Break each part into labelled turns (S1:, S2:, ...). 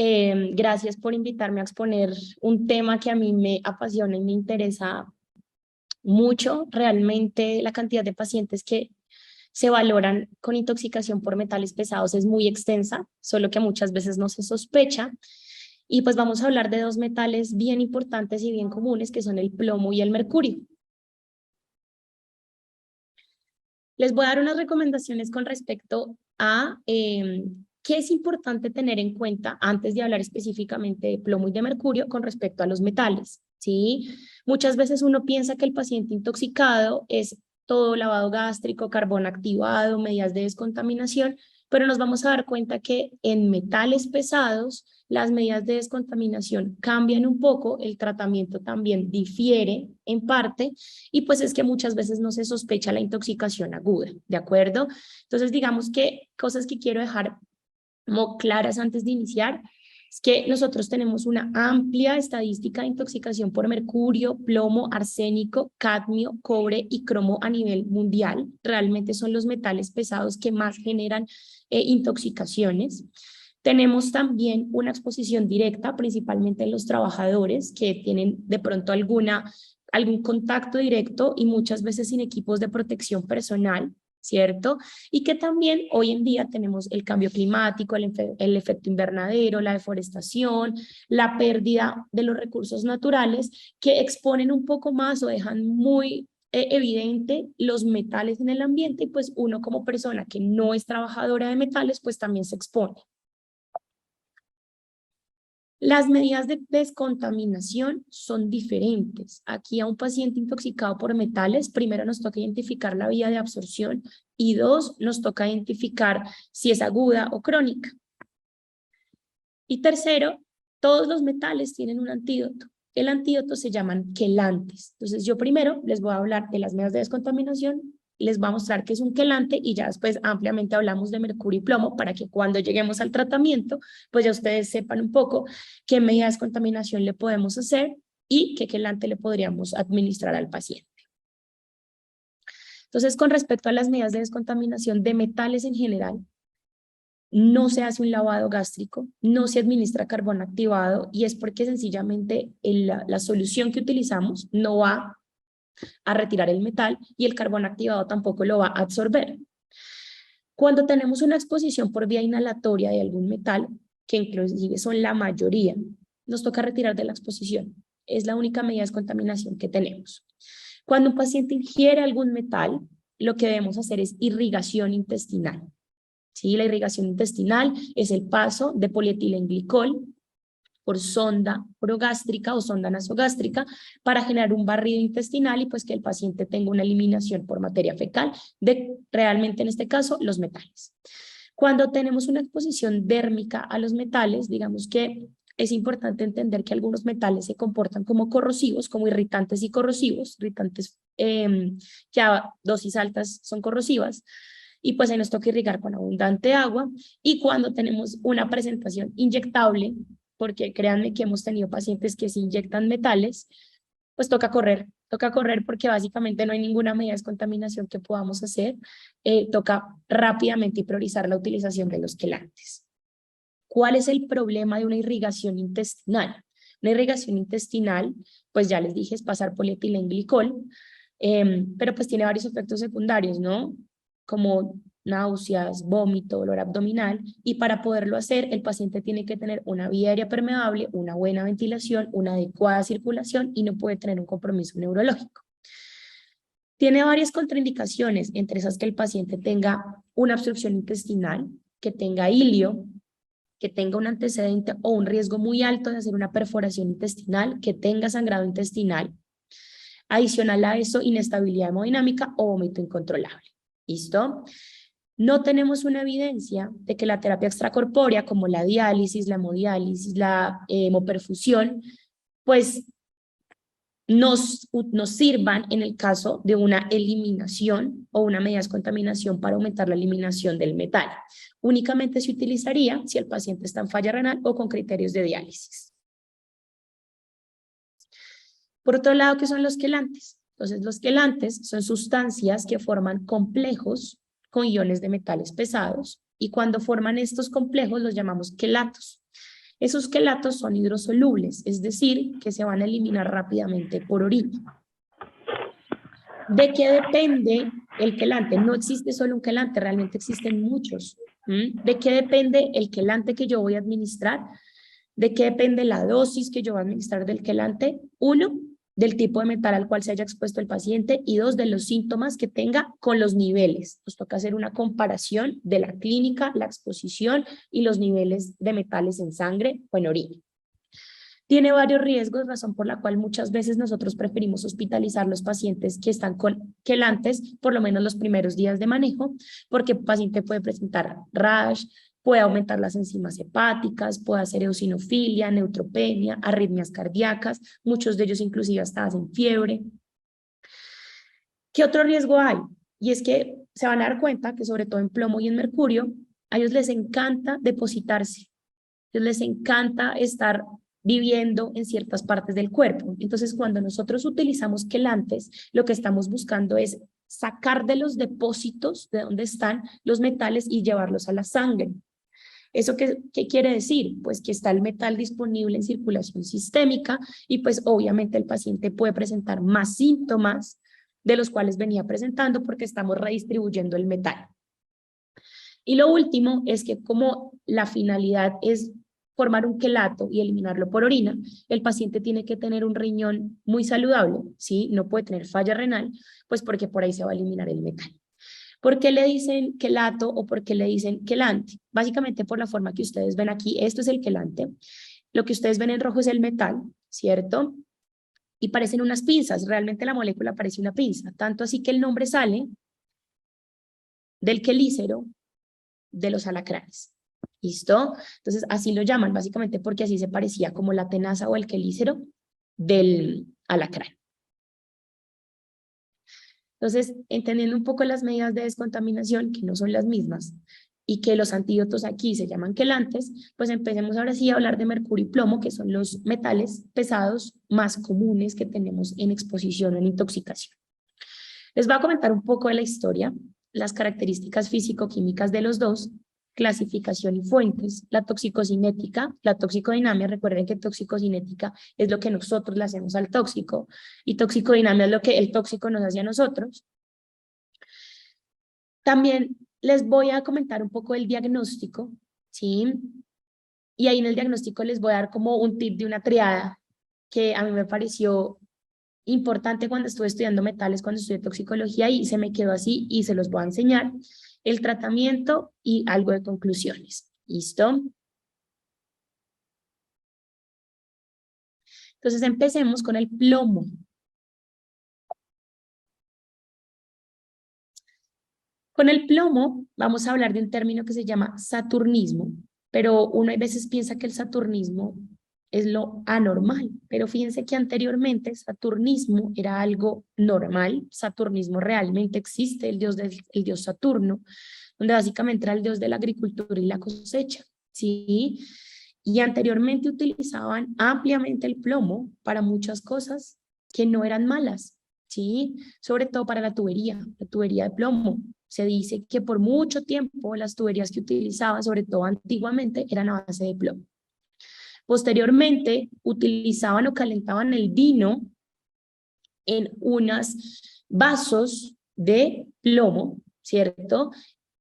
S1: Gracias por invitarme a exponer un tema que a mí me apasiona y me interesa mucho. Realmente la cantidad de pacientes que se valoran con intoxicación por metales pesados es muy extensa, solo que muchas veces no se sospecha. Y pues vamos a hablar de dos metales bien importantes y bien comunes, que son el plomo y el mercurio. Les voy a dar unas recomendaciones con respecto a qué es importante tener en cuenta antes de hablar específicamente de plomo y de mercurio con respecto a los metales, ¿sí? Muchas veces uno piensa que el paciente intoxicado es todo lavado gástrico, carbón activado, medidas de descontaminación, pero nos vamos a dar cuenta que en metales pesados las medidas de descontaminación cambian un poco, el tratamiento también difiere en parte, y pues es que muchas veces no se sospecha la intoxicación aguda, ¿de acuerdo? Entonces, digamos que cosas que quiero dejar como claras antes de iniciar es que nosotros tenemos una amplia estadística de intoxicación por mercurio, plomo, arsénico, cadmio, cobre y cromo a nivel mundial. Realmente son los metales pesados que más generan intoxicaciones. Tenemos también una exposición directa, principalmente en los trabajadores que tienen de pronto algún contacto directo y muchas veces sin equipos de protección personal, ¿cierto? Y que también hoy en día tenemos el cambio climático, el efecto invernadero, la deforestación, la pérdida de los recursos naturales que exponen un poco más o dejan muy evidente los metales en el ambiente, y pues uno como persona que no es trabajadora de metales pues también se expone. Las medidas de descontaminación son diferentes. Aquí a un paciente intoxicado por metales, primero nos toca identificar la vía de absorción y dos, nos toca identificar si es aguda o crónica. Y tercero, todos los metales tienen un antídoto. El antídoto se llaman quelantes. Entonces yo primero les voy a hablar de las medidas de descontaminación, les voy a mostrar qué es un quelante y ya después ampliamente hablamos de mercurio y plomo para que cuando lleguemos al tratamiento, pues ya ustedes sepan un poco qué medidas de descontaminación le podemos hacer y qué quelante le podríamos administrar al paciente. Entonces, con respecto a las medidas de descontaminación de metales en general, no se hace un lavado gástrico, no se administra carbón activado y es porque sencillamente la solución que utilizamos no va a retirar el metal y el carbón activado tampoco lo va a absorber. Cuando tenemos una exposición por vía inhalatoria de algún metal, que inclusive son la mayoría, nos toca retirar de la exposición. Es la única medida de descontaminación que tenemos. Cuando un paciente ingiere algún metal, lo que debemos hacer es irrigación intestinal. ¿Sí? La irrigación intestinal es el paso de polietilenglicol por sonda orogástrica o sonda nasogástrica para generar un barrido intestinal y pues que el paciente tenga una eliminación por materia fecal de realmente en este caso los metales. Cuando tenemos una exposición dérmica a los metales, digamos que es importante entender que algunos metales se comportan como corrosivos, como irritantes y corrosivos, irritantes que a dosis altas son corrosivas, y pues ahí nos toca irrigar con abundante agua. Y cuando tenemos una presentación inyectable, porque créanme que hemos tenido pacientes que se inyectan metales, pues toca correr porque básicamente no hay ninguna medida de descontaminación que podamos hacer, toca rápidamente y priorizar la utilización de los quelantes. ¿Cuál es el problema de una irrigación intestinal? Una irrigación intestinal, pues ya les dije, es pasar polietilenglicol, pero pues tiene varios efectos secundarios, ¿no? Como náuseas, vómito, dolor abdominal, y para poderlo hacer, el paciente tiene que tener una vía aérea permeable, una buena ventilación, una adecuada circulación y no puede tener un compromiso neurológico. Tiene varias contraindicaciones, entre esas que el paciente tenga una obstrucción intestinal, que tenga ilio, que tenga un antecedente o un riesgo muy alto de hacer una perforación intestinal, que tenga sangrado intestinal. Adicional a eso, inestabilidad hemodinámica o vómito incontrolable. ¿Listo? No tenemos una evidencia de que la terapia extracorpórea, como la diálisis, la hemodiálisis, la hemoperfusión, pues nos sirvan en el caso de una eliminación o una medida de descontaminación para aumentar la eliminación del metal. Únicamente se utilizaría si el paciente está en falla renal o con criterios de diálisis. Por otro lado, ¿qué son los quelantes? Entonces, los quelantes son sustancias que forman complejos con iones de metales pesados y cuando forman estos complejos los llamamos quelatos. Esos quelatos son hidrosolubles, es decir, que se van a eliminar rápidamente por orina. ¿De qué depende el quelante? No existe solo un quelante, realmente existen muchos. ¿De qué depende el quelante que yo voy a administrar? ¿De qué depende la dosis que yo voy a administrar del quelante? Uno, del tipo de metal al cual se haya expuesto el paciente, y dos, de los síntomas que tenga con los niveles. Nos toca hacer una comparación de la clínica, la exposición y los niveles de metales en sangre o en orina. Tiene varios riesgos, razón por la cual muchas veces nosotros preferimos hospitalizar los pacientes que están con quelantes, por lo menos los primeros días de manejo, porque el paciente puede presentar rash, puede aumentar las enzimas hepáticas, puede hacer eosinofilia, neutropenia, arritmias cardíacas, muchos de ellos inclusive hasta hacen fiebre. ¿Qué otro riesgo hay? Y es que se van a dar cuenta que sobre todo en plomo y en mercurio, a ellos les encanta depositarse, a ellos les encanta estar viviendo en ciertas partes del cuerpo. Entonces, cuando nosotros utilizamos quelantes, lo que estamos buscando es sacar de los depósitos de donde están los metales y llevarlos a la sangre. ¿Eso qué quiere decir? Pues que está el metal disponible en circulación sistémica y pues obviamente el paciente puede presentar más síntomas de los cuales venía presentando porque estamos redistribuyendo el metal. Y lo último es que como la finalidad es formar un quelato y eliminarlo por orina, el paciente tiene que tener un riñón muy saludable, ¿sí? No puede tener falla renal, pues porque por ahí se va a eliminar el metal. ¿Por qué le dicen quelato o por qué le dicen quelante? Básicamente por la forma que ustedes ven aquí, esto es el quelante. Lo que ustedes ven en rojo es el metal, ¿cierto? Y parecen unas pinzas, realmente la molécula parece una pinza, tanto así que el nombre sale del quelícero de los alacranes. ¿Listo? Entonces así lo llaman básicamente porque así se parecía como la tenaza o el quelícero del alacrán. Entonces, entendiendo un poco las medidas de descontaminación, que no son las mismas, y que los antídotos aquí se llaman quelantes, pues empecemos ahora sí a hablar de mercurio y plomo, que son los metales pesados más comunes que tenemos en exposición o en intoxicación. Les voy a comentar un poco de la historia, las características físico-químicas de los dos, clasificación y fuentes, la toxicocinética, la toxicodinamia. Recuerden que toxicocinética es lo que nosotros le hacemos al tóxico y toxicodinamia es lo que el tóxico nos hace a nosotros. También les voy a comentar un poco del diagnóstico, ¿sí? Y ahí en el diagnóstico les voy a dar como un tip de una triada que a mí me pareció importante cuando estuve estudiando metales, cuando estudié toxicología, y se me quedó así y se los voy a enseñar. El tratamiento y algo de conclusiones. ¿Listo? Entonces empecemos con el plomo. Con el plomo vamos a hablar de un término que se llama saturnismo, pero uno a veces piensa que el saturnismo es lo anormal, pero fíjense que anteriormente saturnismo era algo normal. Saturnismo realmente existe, el dios Saturno, donde básicamente era el dios de la agricultura y la cosecha, ¿sí? Y anteriormente utilizaban ampliamente el plomo para muchas cosas que no eran malas, ¿sí? Sobre todo para la tubería de plomo. Se dice que por mucho tiempo las tuberías que utilizaban, sobre todo antiguamente, eran a base de plomo. Posteriormente, utilizaban o calentaban el vino en unos vasos de plomo, ¿cierto?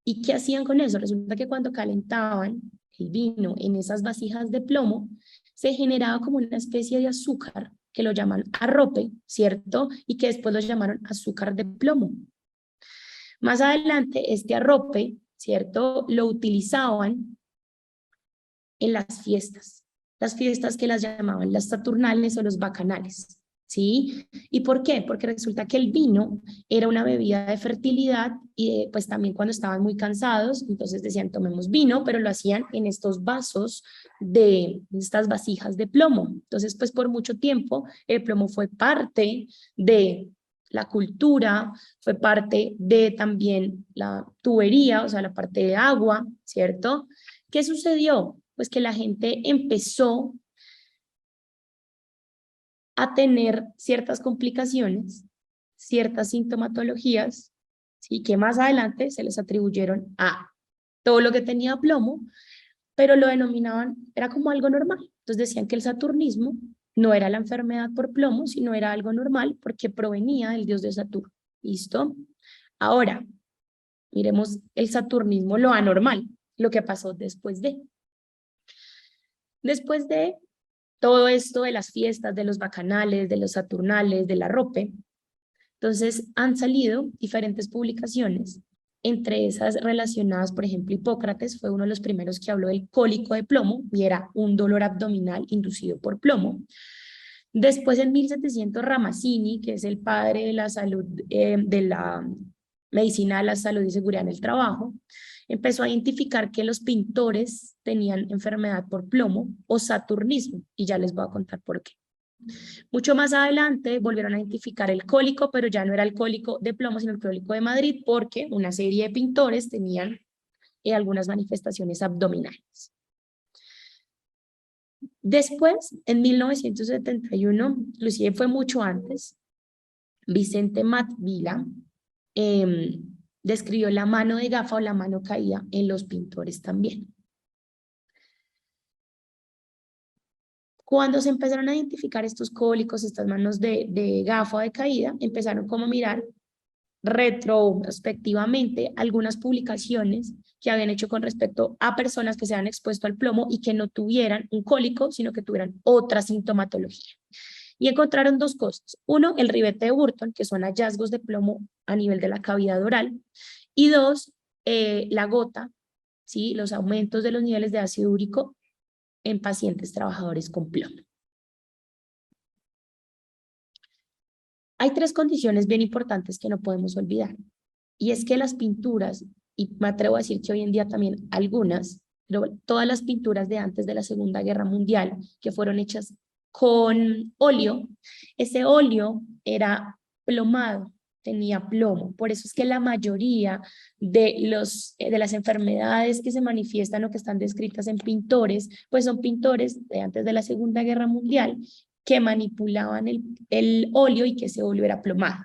S1: ¿Y qué hacían con eso? Resulta que cuando calentaban el vino en esas vasijas de plomo, se generaba como una especie de azúcar que lo llaman arrope, ¿cierto? Y que después lo llamaron azúcar de plomo. Más adelante, este arrope, ¿cierto? Lo utilizaban en las fiestas que las llamaban las saturnales o los bacanales, ¿sí? ¿Y por qué? Porque resulta que el vino era una bebida de fertilidad y pues también cuando estaban muy cansados, entonces decían tomemos vino, pero lo hacían en estos vasos de estas vasijas de plomo. Entonces pues por mucho tiempo el plomo fue parte de la cultura, fue parte de también la tubería, o sea, la parte de agua, ¿cierto? ¿Qué sucedió? Pues que la gente empezó a tener ciertas complicaciones, ciertas sintomatologías, ¿sí? Que más adelante se les atribuyeron a todo lo que tenía plomo, pero lo denominaban, era como algo normal. Entonces decían que el saturnismo no era la enfermedad por plomo, sino era algo normal porque provenía del dios de Saturno. ¿Listo? Ahora, miremos el saturnismo, lo anormal, lo que pasó después de. Después de todo esto de las fiestas, de los bacanales, de los saturnales, de la rope, entonces han salido diferentes publicaciones, entre esas relacionadas, por ejemplo, Hipócrates fue uno de los primeros que habló del cólico de plomo y era un dolor abdominal inducido por plomo. Después en 1700 Ramazzini, que es el padre de la salud, de la medicina de la salud y seguridad en el trabajo, empezó a identificar que los pintores tenían enfermedad por plomo o saturnismo, y ya les voy a contar por qué. Mucho más adelante volvieron a identificar el cólico, pero ya no era el cólico de plomo, sino el cólico de Madrid, porque una serie de pintores tenían algunas manifestaciones abdominales. Después, en 1971, inclusive fue mucho antes, Vicente Matvila describió la mano de gafa o la mano caída en los pintores también. Cuando se empezaron a identificar estos cólicos, estas manos de gafa o de caída, empezaron como a mirar retrospectivamente algunas publicaciones que habían hecho con respecto a personas que se habían expuesto al plomo y que no tuvieran un cólico, sino que tuvieran otra sintomatología. Y encontraron dos cosas. Uno, el ribete de Burton, que son hallazgos de plomo a nivel de la cavidad oral. Y dos, la gota, ¿sí? Los aumentos de los niveles de ácido úrico en pacientes trabajadores con plomo. Hay tres condiciones bien importantes que no podemos olvidar. Y es que las pinturas, y me atrevo a decir que hoy en día también algunas, pero todas las pinturas de antes de la Segunda Guerra Mundial que fueron hechas con óleo, ese óleo era plomado, tenía plomo. Por eso es que la mayoría de las enfermedades que se manifiestan o que están descritas en pintores, pues son pintores de antes de la Segunda Guerra Mundial que manipulaban el óleo y que ese óleo era plomado.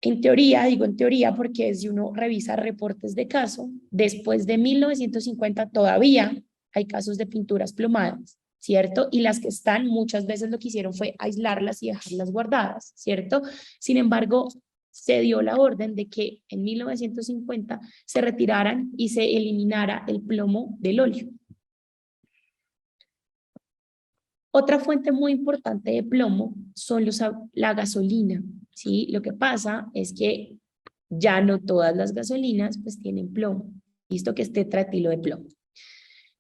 S1: En teoría, digo en teoría porque si uno revisa reportes de caso, después de 1950 todavía hay casos de pinturas plomadas, ¿cierto? Y las que están muchas veces lo que hicieron fue aislarlas y dejarlas guardadas, ¿cierto? Sin embargo, se dio la orden de que en 1950 se retiraran y se eliminara el plomo del óleo. Otra fuente muy importante de plomo son la gasolina, ¿sí? Lo que pasa es que ya no todas las gasolinas pues tienen plomo, visto que es tetraetilo de plomo.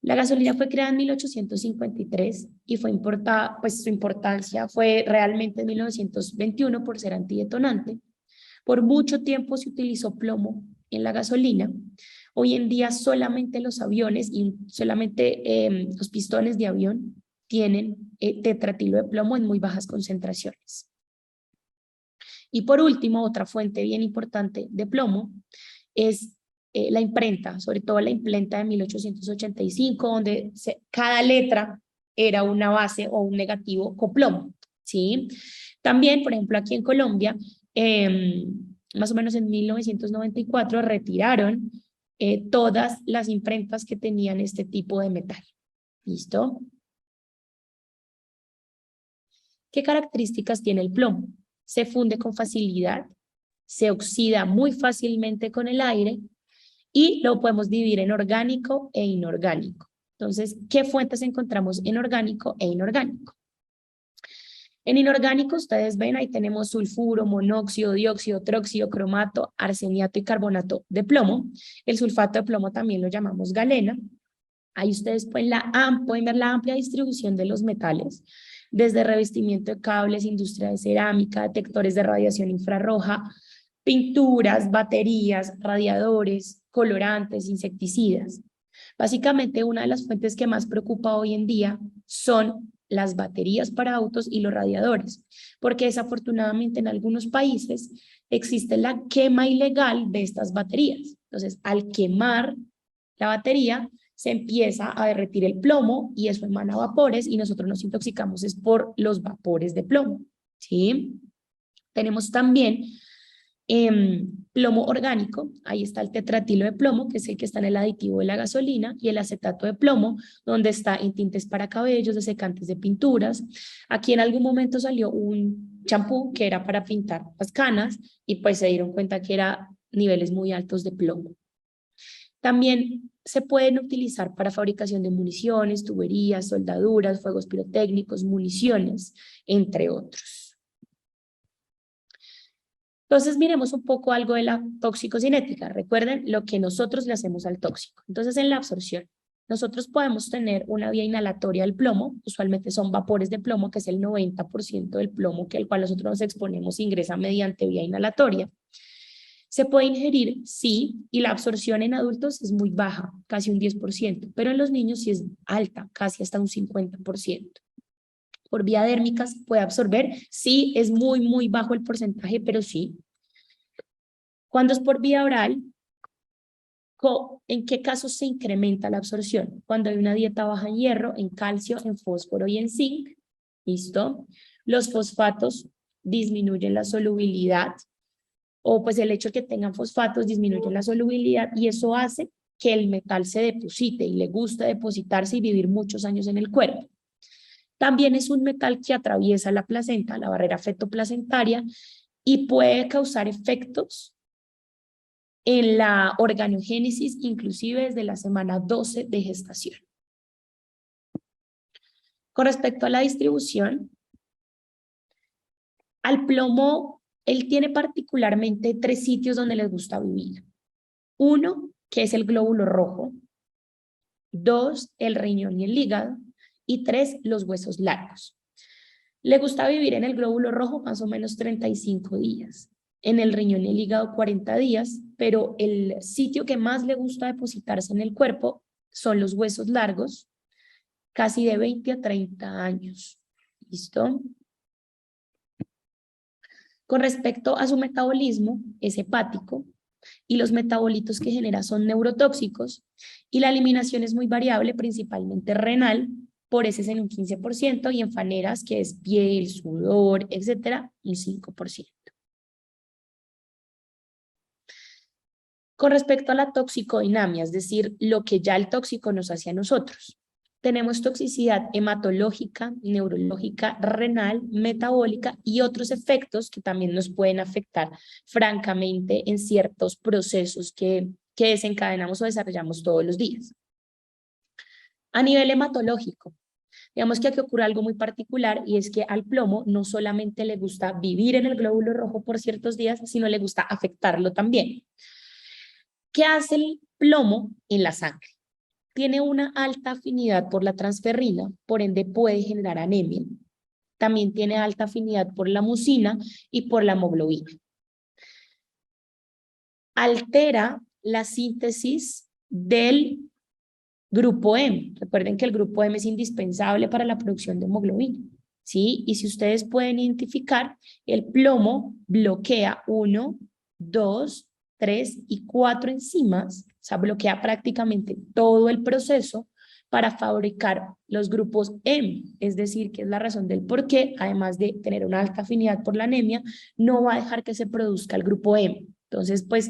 S1: La gasolina fue creada en 1853 y fue importada, pues su importancia fue realmente en 1921 por ser antidetonante. Por mucho tiempo se utilizó plomo en la gasolina. Hoy en día solamente los aviones y solamente los pistones de avión tienen tetratilo de plomo en muy bajas concentraciones. Y por último, otra fuente bien importante de plomo es la imprenta, sobre todo la imprenta de 1885, donde cada letra era una base o un negativo con plomo, ¿sí? También, por ejemplo, aquí en Colombia, más o menos en 1994, retiraron todas las imprentas que tenían este tipo de metal. ¿Listo? ¿Qué características tiene el plomo? Se funde con facilidad, se oxida muy fácilmente con el aire y lo podemos dividir en orgánico e inorgánico. Entonces, ¿qué fuentes encontramos en orgánico e inorgánico? En inorgánico, ustedes ven, ahí tenemos sulfuro, monóxido, dióxido, tróxido, cromato, arseniato y carbonato de plomo. El sulfato de plomo también lo llamamos galena. Ahí ustedes pueden ver la amplia distribución de los metales, desde revestimiento de cables, industria de cerámica, detectores de radiación infrarroja, pinturas, baterías, radiadores, colorantes, insecticidas. Básicamente, una de las fuentes que más preocupa hoy en día son las baterías para autos y los radiadores, porque desafortunadamente en algunos países existe la quema ilegal de estas baterías. Entonces, al quemar la batería, se empieza a derretir el plomo y eso emana vapores y nosotros nos intoxicamos es por los vapores de plomo, ¿sí? Tenemos también Plomo orgánico, ahí está el tetratilo de plomo, que es el que está en el aditivo de la gasolina, y el acetato de plomo, donde está en tintes para cabellos, desecantes de pinturas. Aquí en algún momento salió un champú que era para pintar las canas, y pues se dieron cuenta que era niveles muy altos de plomo. También se pueden utilizar para fabricación de municiones, tuberías, soldaduras, fuegos pirotécnicos, municiones, entre otros. Entonces, miremos un poco algo de la toxicocinética. Recuerden lo que nosotros le hacemos al tóxico. Entonces, en la absorción, nosotros podemos tener una vía inhalatoria del plomo, usualmente son vapores de plomo, que es el 90% del plomo que al cual nosotros nos exponemos, ingresa mediante vía inhalatoria. Se puede ingerir, sí, y la absorción en adultos es muy baja, casi un 10%, pero en los niños sí es alta, casi hasta un 50%. Por vía dérmica se puede absorber, sí, es muy, muy bajo el porcentaje, pero sí. Cuando es por vía oral, ¿en qué casos se incrementa la absorción? Cuando hay una dieta baja en hierro, en calcio, en fósforo y en zinc. ¿Listo? Los fosfatos disminuyen la solubilidad, o pues el hecho de que tengan fosfatos disminuye la solubilidad y eso hace que el metal se deposite y le gusta depositarse y vivir muchos años en el cuerpo. También es un metal que atraviesa la placenta, la barrera fetoplacentaria, y puede causar efectos en la organogénesis, inclusive desde la semana 12 de gestación. Con respecto a la distribución, al plomo, él tiene particularmente 3 sitios donde les gusta vivir. 1, que es el glóbulo rojo. 2, el riñón y el hígado. Y 3, los huesos largos. Le gusta vivir en el glóbulo rojo más o menos 35 días. En el riñón y el hígado 40 días, pero el sitio que más le gusta depositarse en el cuerpo son los huesos largos, casi de 20 a 30 años. ¿Listo? Con respecto a su metabolismo, es hepático y los metabolitos que genera son neurotóxicos y la eliminación es muy variable, principalmente renal, por heces en un 15% y en faneras, que es piel, sudor, etcétera, un 5%. Con respecto a la toxicodinamia, es decir, lo que ya el tóxico nos hace a nosotros, tenemos toxicidad hematológica, neurológica, renal, metabólica y otros efectos que también nos pueden afectar francamente en ciertos procesos que desencadenamos o desarrollamos todos los días. A nivel hematológico, digamos que aquí ocurre algo muy particular y es que al plomo no solamente le gusta vivir en el glóbulo rojo por ciertos días, sino le gusta afectarlo también. ¿Qué hace el plomo en la sangre? Tiene una alta afinidad por la transferrina, por ende puede generar anemia. También tiene alta afinidad por la mucina y por la hemoglobina. Altera la síntesis del grupo M. Recuerden que el grupo M es indispensable para la producción de hemoglobina, ¿sí? Y si ustedes pueden identificar, el plomo bloquea 1, 2, 3 y 4 enzimas, o sea, bloquea prácticamente todo el proceso para fabricar los grupos M, es decir, que es la razón del por qué, además de tener una alta afinidad por la anemia, no va a dejar que se produzca el grupo M. Entonces, pues,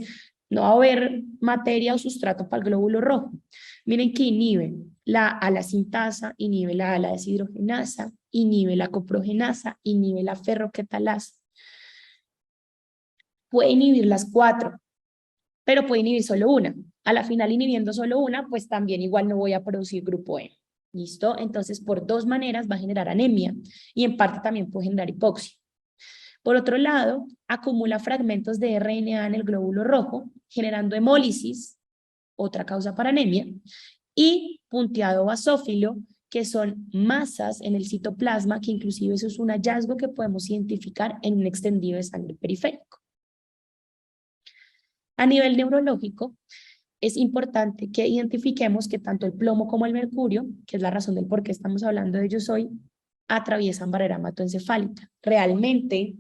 S1: no va a haber materia o sustrato para el glóbulo rojo. Miren que inhibe la alacintasa, inhibe la ala-deshidrogenasa, inhibe la coprogenasa, inhibe la ferroquetalasa. Puede inhibir las 4, pero puede inhibir solo una. A la final, inhibiendo solo una, pues también igual no voy a producir grupo M. ¿Listo? Entonces, por 2 maneras va a generar anemia y en parte también puede generar hipoxia. Por otro lado, acumula fragmentos de RNA en el glóbulo rojo, generando hemólisis, otra causa para anemia, y punteado basófilo, que son masas en el citoplasma, que inclusive eso es un hallazgo que podemos identificar en un extendido de sangre periférico. A nivel neurológico, es importante que identifiquemos que tanto el plomo como el mercurio, que es la razón del por qué estamos hablando de ellos hoy, atraviesan barrera hematoencefálica. Realmente,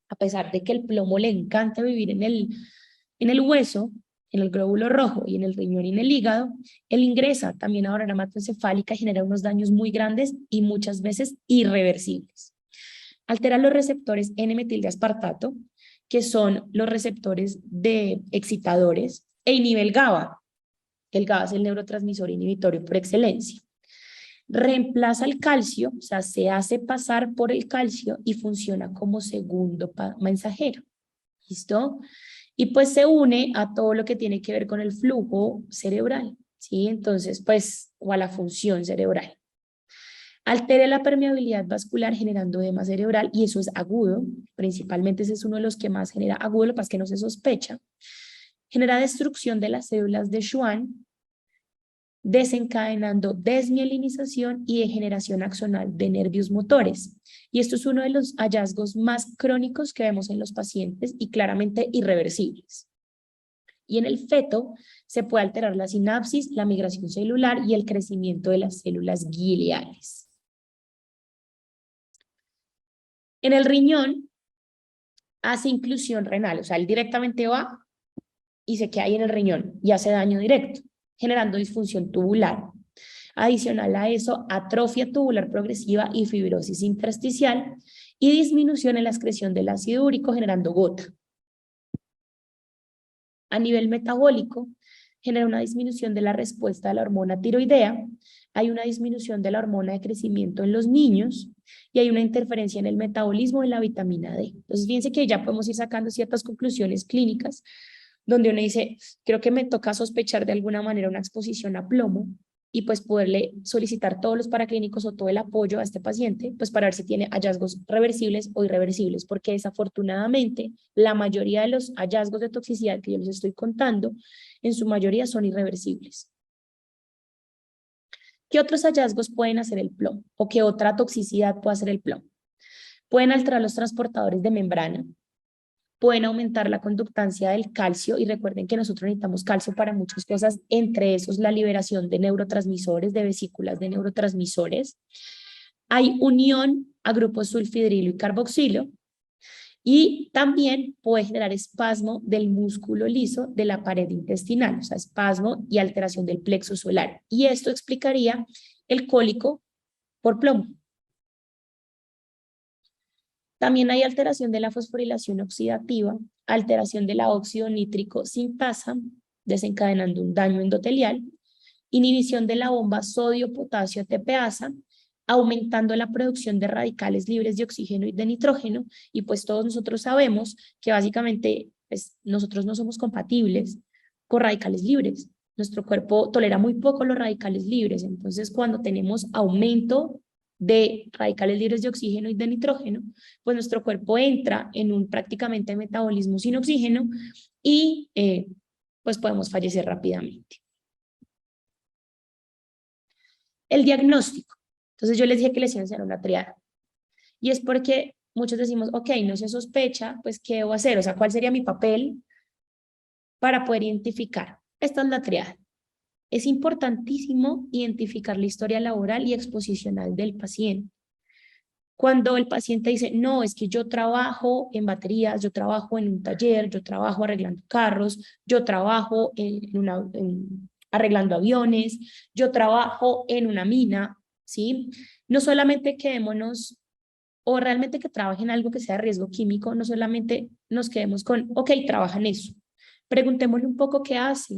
S1: a pesar de que el plomo le encanta vivir en el hueso, en el glóbulo rojo y en el riñón y en el hígado, él ingresa también a barrera hematoencefálica y genera unos daños muy grandes y muchas veces irreversibles. Altera los receptores N-metildeaspartato, que son los receptores de excitadores, e inhibe el GABA. El GABA es el neurotransmisor inhibitorio por excelencia. Reemplaza el calcio, o sea, se hace pasar por el calcio y funciona como segundo mensajero. ¿Listo? Y pues se une a todo lo que tiene que ver con el flujo cerebral, ¿sí? Entonces, pues, o a la función cerebral. Altera la permeabilidad vascular generando edema cerebral y eso es agudo, principalmente ese es uno de los que más genera agudo, lo que pasa es que no se sospecha. Genera destrucción de las células de Schwann, desencadenando desmielinización y degeneración axonal de nervios motores. Y esto es uno de los hallazgos más crónicos que vemos en los pacientes y claramente irreversibles. Y en el feto se puede alterar la sinapsis, la migración celular y el crecimiento de las células gliales. En el riñón hace inclusión renal, o sea, él directamente va y se queda ahí en el riñón y hace daño directo, generando disfunción tubular. Adicional a eso, atrofia tubular progresiva y fibrosis intersticial y disminución en la excreción del ácido úrico generando gota. A nivel metabólico, genera una disminución de la respuesta de la hormona tiroidea, hay una disminución de la hormona de crecimiento en los niños y hay una interferencia en el metabolismo de la vitamina D. Entonces, fíjense que ya podemos ir sacando ciertas conclusiones clínicas donde uno dice, creo que me toca sospechar de alguna manera una exposición a plomo y pues poderle solicitar todos los paraclínicos o todo el apoyo a este paciente, pues para ver si tiene hallazgos reversibles o irreversibles, porque desafortunadamente la mayoría de los hallazgos de toxicidad que yo les estoy contando, en su mayoría son irreversibles. ¿Qué otros hallazgos pueden hacer el plomo? ¿O qué otra toxicidad puede hacer el plomo? Pueden alterar los transportadores de membrana, pueden aumentar la conductancia del calcio y recuerden que nosotros necesitamos calcio para muchas cosas, entre esos la liberación de neurotransmisores, de vesículas de neurotransmisores. Hay unión a grupos sulfidrilo y carboxilo y también puede generar espasmo del músculo liso de la pared intestinal, o sea, espasmo y alteración del plexo solar. Y esto explicaría el cólico por plomo. También hay alteración de la fosforilación oxidativa, alteración del óxido nítrico sintasa, desencadenando un daño endotelial, inhibición de la bomba sodio-potasio ATPasa, aumentando la producción de radicales libres de oxígeno y de nitrógeno, y pues todos nosotros sabemos que básicamente pues, nosotros no somos compatibles con radicales libres. Nuestro cuerpo tolera muy poco los radicales libres, entonces cuando tenemos aumento de radicales libres de oxígeno y de nitrógeno, pues nuestro cuerpo entra en un prácticamente metabolismo sin oxígeno y pues podemos fallecer rápidamente. El diagnóstico. Entonces yo les dije que les iba a enseñar una triada. Y es porque muchos decimos, ok, no se sospecha, pues ¿qué debo hacer? O sea, ¿cuál sería mi papel para poder identificar? Esta es la triada. Es importantísimo identificar la historia laboral y exposicional del paciente. Cuando el paciente dice, no, es que yo trabajo en baterías, yo trabajo en un taller, yo trabajo arreglando carros, yo trabajo arreglando aviones, yo trabajo en una mina, ¿sí? No solamente quedémonos, o realmente que trabaje en algo que sea de riesgo químico, no solamente nos quedemos con, ok, trabaja en eso. Preguntémosle un poco qué hace,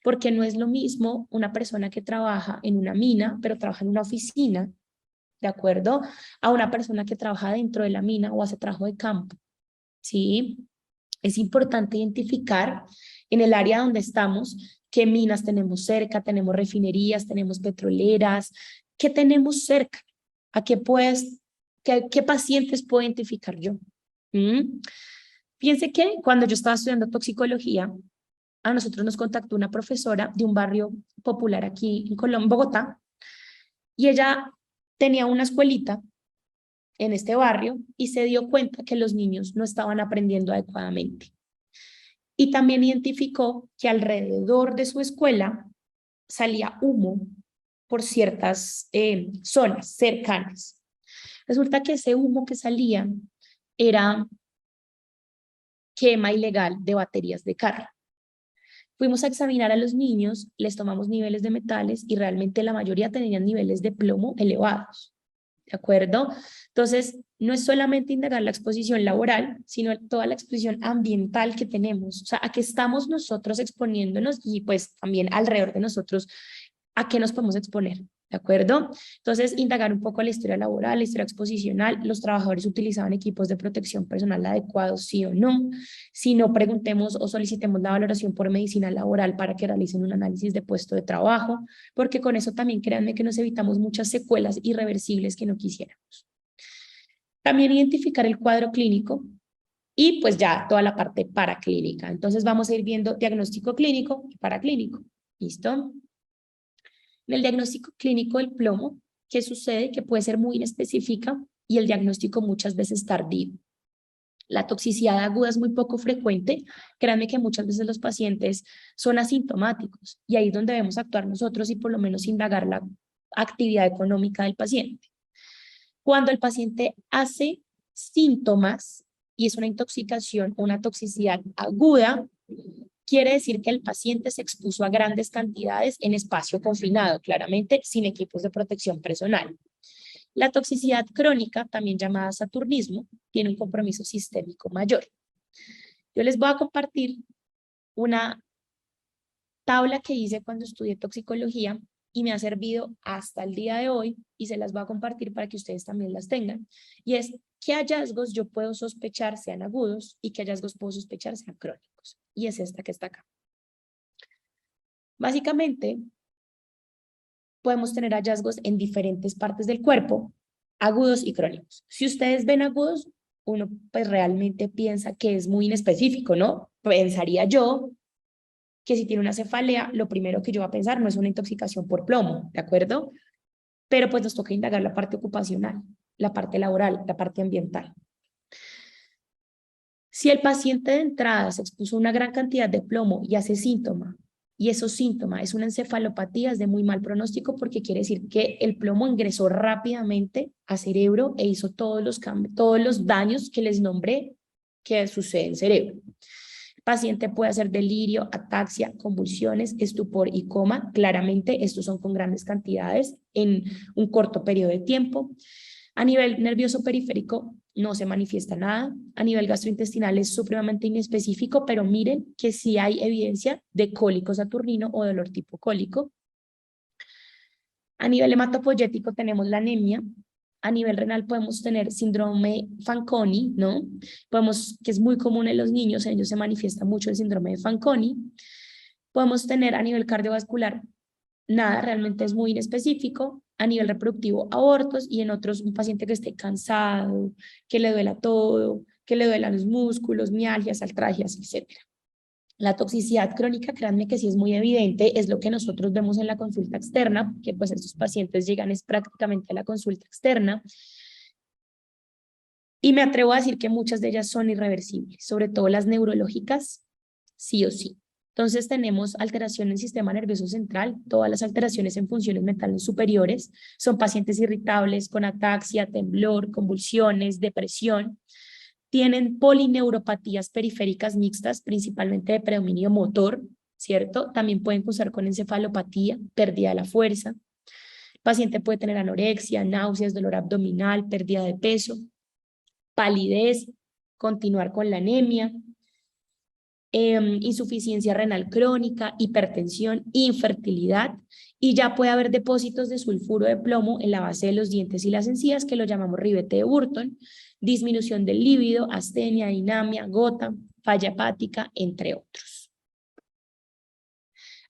S1: porque no es lo mismo una persona que trabaja en una mina, pero trabaja en una oficina, ¿de acuerdo? A una persona que trabaja dentro de la mina o hace trabajo de campo, ¿sí? Es importante identificar en el área donde estamos qué minas tenemos cerca, tenemos refinerías, tenemos petroleras, qué tenemos cerca, a qué pacientes puedo identificar yo. Piense que cuando yo estaba estudiando toxicología, a nosotros nos contactó una profesora de un barrio popular aquí en Colombia, Bogotá, y ella tenía una escuelita en este barrio y se dio cuenta que los niños no estaban aprendiendo adecuadamente. Y también identificó que alrededor de su escuela salía humo por ciertas zonas cercanas. Resulta que ese humo que salía era quema ilegal de baterías de carro. Fuimos a examinar a los niños, les tomamos niveles de metales y realmente la mayoría tenían niveles de plomo elevados. ¿De acuerdo? Entonces, no es solamente indagar la exposición laboral, sino toda la exposición ambiental que tenemos, o sea, a qué estamos nosotros exponiéndonos y pues también alrededor de nosotros, a qué nos podemos exponer, ¿de acuerdo? Entonces, indagar un poco la historia laboral, la historia exposicional, los trabajadores utilizaban equipos de protección personal adecuados, sí o no, si no, preguntemos o solicitemos la valoración por medicina laboral para que realicen un análisis de puesto de trabajo, porque con eso también créanme que nos evitamos muchas secuelas irreversibles que no quisiéramos. También identificar el cuadro clínico y pues ya toda la parte paraclínica. Entonces vamos a ir viendo diagnóstico clínico y paraclínico. ¿Listo? En el diagnóstico clínico del plomo, ¿qué sucede? Que puede ser muy inespecífica y el diagnóstico muchas veces tardío. La toxicidad aguda es muy poco frecuente. Créanme que muchas veces los pacientes son asintomáticos y ahí es donde debemos actuar nosotros y por lo menos indagar la actividad económica del paciente. Cuando el paciente hace síntomas y es una intoxicación, una toxicidad aguda, quiere decir que el paciente se expuso a grandes cantidades en espacio confinado, claramente sin equipos de protección personal. La toxicidad crónica, también llamada saturnismo, tiene un compromiso sistémico mayor. Yo les voy a compartir una tabla que hice cuando estudié toxicología y me ha servido hasta el día de hoy y se las voy a compartir para que ustedes también las tengan. Y es qué hallazgos yo puedo sospechar sean agudos y qué hallazgos puedo sospechar sean crónicos. Y es esta que está acá. Básicamente, podemos tener hallazgos en diferentes partes del cuerpo, agudos y crónicos. Si ustedes ven agudos, uno pues realmente piensa que es muy inespecífico, ¿no? Pensaría yo que si tiene una cefalea, lo primero que yo voy a pensar no es una intoxicación por plomo, ¿de acuerdo? Pero pues nos toca indagar la parte ocupacional, la parte laboral, la parte ambiental. Si el paciente de entrada se expuso a una gran cantidad de plomo y hace síntoma, y esos síntomas es una encefalopatía, es de muy mal pronóstico porque quiere decir que el plomo ingresó rápidamente a cerebro e hizo todos los cambios, todos los daños que les nombré que suceden en cerebro. El paciente puede hacer delirio, ataxia, convulsiones, estupor y coma. Claramente, estos son con grandes cantidades en un corto periodo de tiempo. A nivel nervioso periférico no se manifiesta nada. A nivel gastrointestinal es supremamente inespecífico, pero miren que sí hay evidencia de cólico saturnino o dolor tipo cólico. A nivel hematopoyético tenemos la anemia. A nivel renal podemos tener síndrome Fanconi, ¿no? Que es muy común en los niños, en ellos se manifiesta mucho el síndrome de Fanconi. Podemos tener a nivel cardiovascular, nada, realmente es muy inespecífico. A nivel reproductivo, abortos, y en otros un paciente que esté cansado, que le duela todo, que le duelan los músculos, mialgias, artralgias, etc. La toxicidad crónica, créanme que sí es muy evidente, es lo que nosotros vemos en la consulta externa, que pues estos pacientes llegan es prácticamente a la consulta externa. Y me atrevo a decir que muchas de ellas son irreversibles, sobre todo las neurológicas, sí o sí. Entonces tenemos alteración en el sistema nervioso central, todas las alteraciones en funciones mentales superiores, son pacientes irritables con ataxia, temblor, convulsiones, depresión, tienen polineuropatías periféricas mixtas, principalmente de predominio motor, ¿cierto? También pueden cursar con encefalopatía, pérdida de la fuerza. El paciente puede tener anorexia, náuseas, dolor abdominal, pérdida de peso, palidez, continuar con la anemia, insuficiencia renal crónica, hipertensión, infertilidad, y ya puede haber depósitos de sulfuro de plomo en la base de los dientes y las encías, que lo llamamos ribete de Burton, disminución del líbido, astenia, dinamia, gota, falla hepática, entre otros.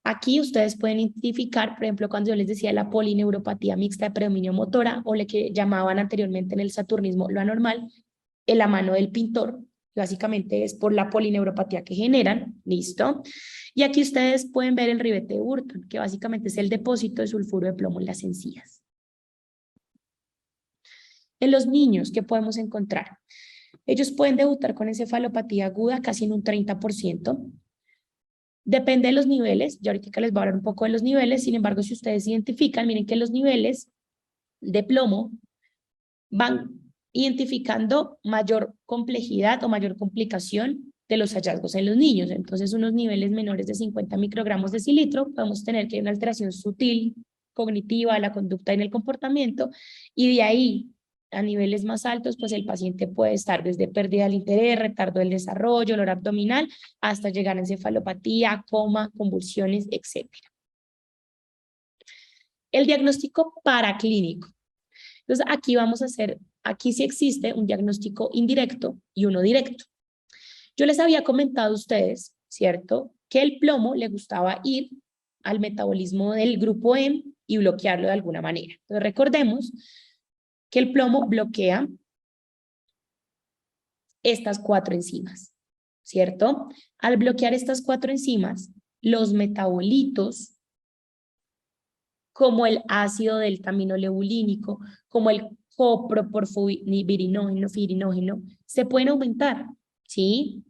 S1: Aquí ustedes pueden identificar, por ejemplo, cuando yo les decía la polineuropatía mixta de predominio motora, o lo que llamaban anteriormente en el saturnismo lo anormal, en la mano del pintor, básicamente es por la polineuropatía que generan, ¿listo? Y aquí ustedes pueden ver el ribete de Burton, que básicamente es el depósito de sulfuro de plomo en las encías. En los niños, ¿qué podemos encontrar? Ellos pueden debutar con encefalopatía aguda casi en un 30%. Depende de los niveles, ya ahorita les voy a hablar un poco de los niveles, sin embargo, si ustedes identifican, miren que los niveles de plomo van identificando mayor complejidad o mayor complicación de los hallazgos en los niños. Entonces, unos niveles menores de 50 microgramos de cilitro, podemos tener que hay una alteración sutil, cognitiva, de la conducta y en el comportamiento, y de ahí A niveles más altos, pues el paciente puede estar desde pérdida del interés, retardo del desarrollo, dolor abdominal, hasta llegar a encefalopatía, coma, convulsiones, etc. El diagnóstico paraclínico. Entonces, aquí sí existe un diagnóstico indirecto y uno directo. Yo les había comentado a ustedes, ¿cierto?, que el plomo le gustaba ir al metabolismo del grupo M y bloquearlo de alguna manera. Entonces, recordemos que el plomo bloquea estas 4 enzimas, ¿cierto? Al bloquear estas 4 enzimas, los metabolitos, como el ácido deltaminolebulínico, como el coproporfirinógeno, se pueden aumentar, ¿sí?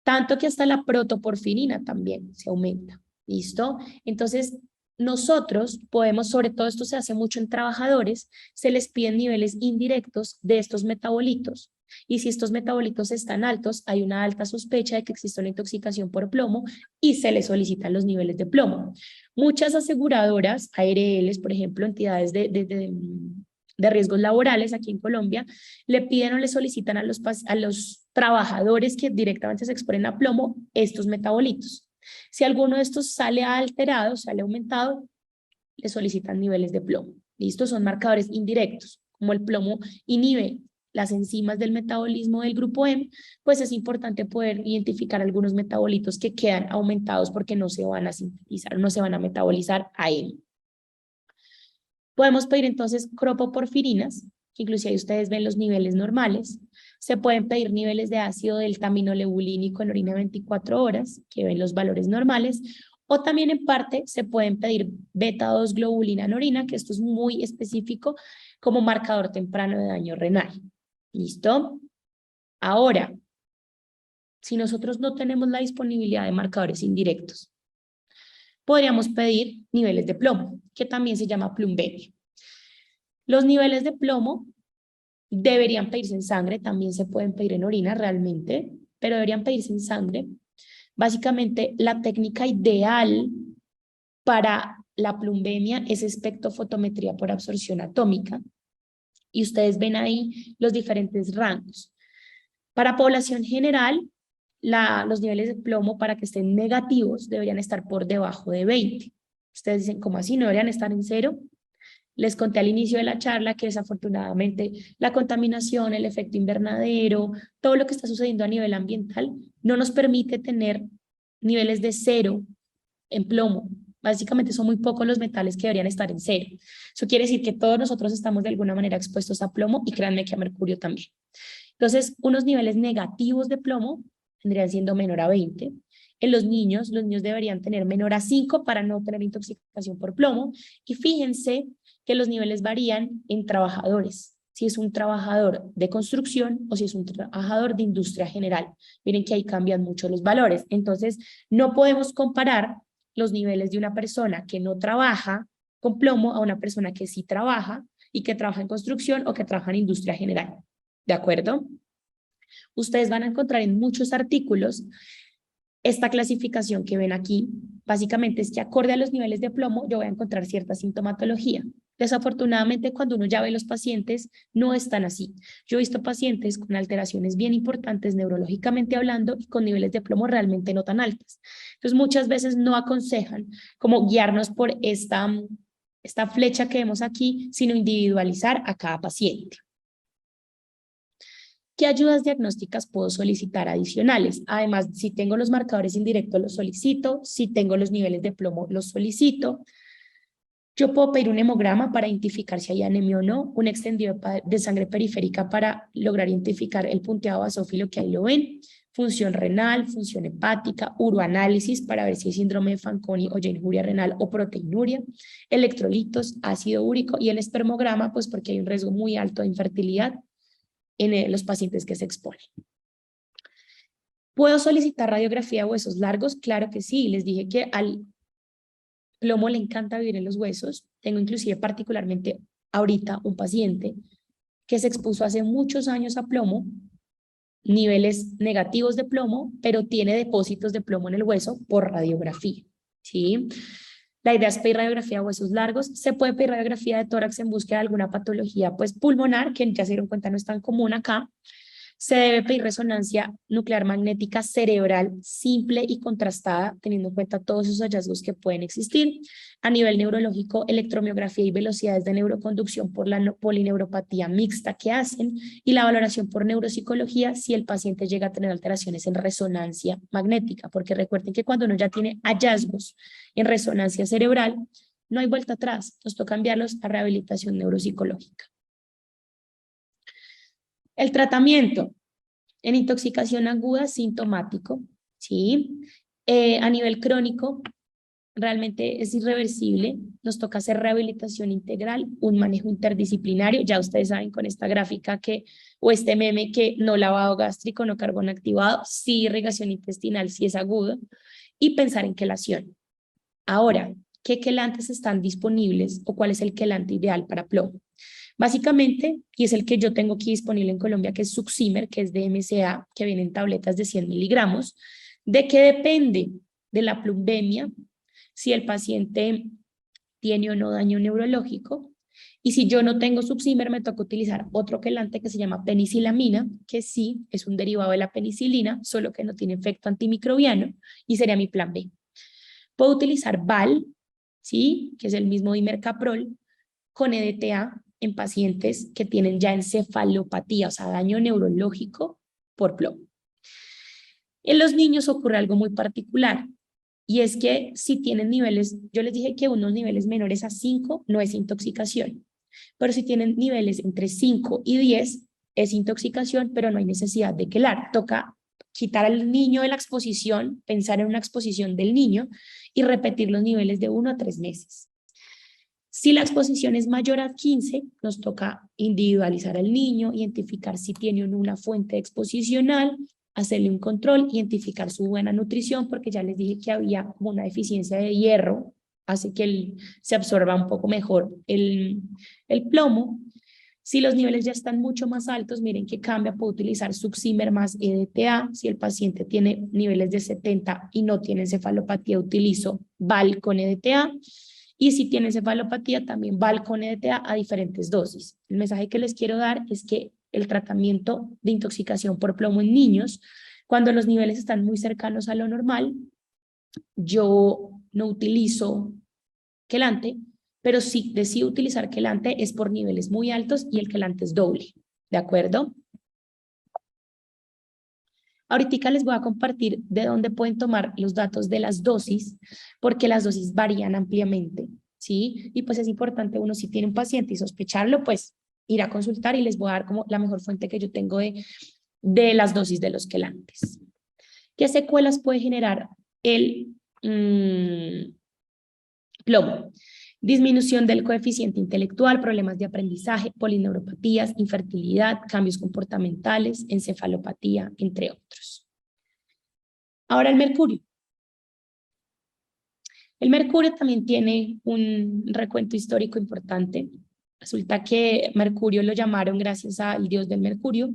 S1: Tanto que hasta la protoporfirina también se aumenta, ¿listo? Entonces, nosotros podemos, sobre todo esto se hace mucho en trabajadores, se les piden niveles indirectos de estos metabolitos. Y si estos metabolitos están altos, hay una alta sospecha de que existe una intoxicación por plomo y se les solicitan los niveles de plomo. Muchas aseguradoras, ARLs, por ejemplo, entidades de riesgos laborales aquí en Colombia, le piden o le solicitan a los trabajadores que directamente se exponen a plomo estos metabolitos. Si alguno de estos sale alterado, sale aumentado, le solicitan niveles de plomo. ¿Listo? Son marcadores indirectos. Como el plomo inhibe las enzimas del metabolismo del grupo M, pues es importante poder identificar algunos metabolitos que quedan aumentados porque no se van a sintetizar, no se van a metabolizar a M. Podemos pedir entonces cropoporfirinas, que inclusive ahí ustedes ven los niveles normales. Se pueden pedir niveles de ácido deltaminolebulínico en orina 24 horas, que ven los valores normales, o también en parte se pueden pedir beta-2 globulina en orina, que esto es muy específico como marcador temprano de daño renal. ¿Listo? Ahora, si nosotros no tenemos la disponibilidad de marcadores indirectos, podríamos pedir niveles de plomo, que también se llama plumbemia. Los niveles de plomo deberían pedirse en sangre, también se pueden pedir en orina realmente, pero deberían pedirse en sangre. Básicamente, la técnica ideal para la plumbemia es espectrofotometría por absorción atómica. Y ustedes ven ahí los diferentes rangos. Para población general, los niveles de plomo para que estén negativos deberían estar por debajo de 20. Ustedes dicen, ¿cómo así? ¿No deberían estar en 0? Les conté al inicio de la charla que desafortunadamente la contaminación, el efecto invernadero, todo lo que está sucediendo a nivel ambiental no nos permite tener niveles de 0 en plomo. Básicamente son muy pocos los metales que deberían estar en 0. Eso quiere decir que todos nosotros estamos de alguna manera expuestos a plomo y créanme que a mercurio también. Entonces, unos niveles negativos de plomo tendrían siendo menor a 20. En los niños deberían tener menor a 5 para no tener intoxicación por plomo. Y fíjense que los niveles varían en trabajadores. Si es un trabajador de construcción o si es un trabajador de industria general. Miren que ahí cambian mucho los valores. Entonces, no podemos comparar los niveles de una persona que no trabaja con plomo a una persona que sí trabaja y que trabaja en construcción o que trabaja en industria general. ¿De acuerdo? Ustedes van a encontrar en muchos artículos esta clasificación que ven aquí. Básicamente es que acorde a los niveles de plomo yo voy a encontrar cierta sintomatología. Desafortunadamente, cuando uno ya ve los pacientes, no están así. Yo he visto pacientes con alteraciones bien importantes neurológicamente hablando y con niveles de plomo realmente no tan altas. Entonces, muchas veces no aconsejan como guiarnos por esta flecha que vemos aquí, sino individualizar a cada paciente. ¿Qué ayudas diagnósticas puedo solicitar adicionales? Además, si tengo los marcadores indirectos, los solicito. Si tengo los niveles de plomo, los solicito. Yo puedo pedir un hemograma para identificar si hay anemia o no, un extendido de sangre periférica para lograr identificar el punteado basófilo que ahí lo ven, función renal, función hepática, uroanálisis para ver si hay síndrome de Fanconi o ya injuria renal o proteinuria, electrolitos, ácido úrico y el espermograma, pues porque hay un riesgo muy alto de infertilidad en los pacientes que se exponen. ¿Puedo solicitar radiografía de huesos largos? Claro que sí. Les dije que al plomo le encanta vivir en los huesos. Tengo inclusive particularmente ahorita un paciente que se expuso hace muchos años a plomo, niveles negativos de plomo, pero tiene depósitos de plomo en el hueso por radiografía, ¿sí? La idea es pedir radiografía de huesos largos. Se puede pedir radiografía de tórax en búsqueda de alguna patología pues, pulmonar, que ya se dieron cuenta no es tan común acá. Se debe pedir resonancia nuclear magnética cerebral simple y contrastada, teniendo en cuenta todos esos hallazgos que pueden existir. A nivel neurológico, electromiografía y velocidades de neuroconducción por la polineuropatía mixta que hacen y la valoración por neuropsicología si el paciente llega a tener alteraciones en resonancia magnética, porque recuerden que cuando uno ya tiene hallazgos en resonancia cerebral, no hay vuelta atrás, nos toca enviarlos a rehabilitación neuropsicológica. El tratamiento en intoxicación aguda sintomático, ¿sí? A nivel crónico, realmente es irreversible, nos toca hacer rehabilitación integral, un manejo interdisciplinario, ya ustedes saben con esta gráfica que, o este meme que no lavado gástrico, no carbón activado, sí irrigación intestinal, sí es agudo, y pensar en quelación. Ahora, ¿qué quelantes están disponibles o cuál es el quelante ideal para plomo? Básicamente, y es el que yo tengo aquí disponible en Colombia, que es Suximer, que es de MCA, que viene en tabletas de 100 miligramos. ¿De qué depende de la plumbemia? Si el paciente tiene o no daño neurológico. Y si yo no tengo Suximer, me toca utilizar otro quelante que se llama penicilamina, que sí es un derivado de la penicilina, solo que no tiene efecto antimicrobiano, y sería mi plan B. Puedo utilizar Val, ¿sí? Que es el mismo dimercaprol, con EDTA en pacientes que tienen ya encefalopatía, o sea, daño neurológico por plomo. En los niños ocurre algo muy particular, y es que si tienen niveles, yo les dije que unos niveles menores a 5 no es intoxicación, pero si tienen niveles entre 5 y 10 es intoxicación, pero no hay necesidad de quelar. Toca quitar al niño de la exposición, pensar en una exposición del niño y repetir los niveles de 1 a 3 meses. Si la exposición es mayor a 15, nos toca individualizar al niño, identificar si tiene una fuente exposicional, hacerle un control, identificar su buena nutrición, porque ya les dije que había como una deficiencia de hierro, hace que se absorba un poco mejor el plomo. Si los niveles ya están mucho más altos, miren que cambia, puedo utilizar Suximer más EDTA. Si el paciente tiene niveles de 70 y no tiene encefalopatía, utilizo Val con EDTA. Y si tiene encefalopatía, también Val con EDTA a diferentes dosis. El mensaje que les quiero dar es que el tratamiento de intoxicación por plomo en niños, cuando los niveles están muy cercanos a lo normal, yo no utilizo quelante, pero si decido utilizar quelante es por niveles muy altos y el quelante es doble, ¿de acuerdo? Ahorita les voy a compartir de dónde pueden tomar los datos de las dosis, porque las dosis varían ampliamente, ¿sí? Y pues es importante uno, si tiene un paciente y sospecharlo, pues ir a consultar y les voy a dar como la mejor fuente que yo tengo de las dosis de los quelantes. ¿Qué secuelas puede generar el plomo? Disminución del coeficiente intelectual, problemas de aprendizaje, polineuropatías, infertilidad, cambios comportamentales, encefalopatía, entre otros. Ahora el mercurio. El mercurio también tiene un recuento histórico importante. Resulta que Mercurio lo llamaron gracias al dios del Mercurio,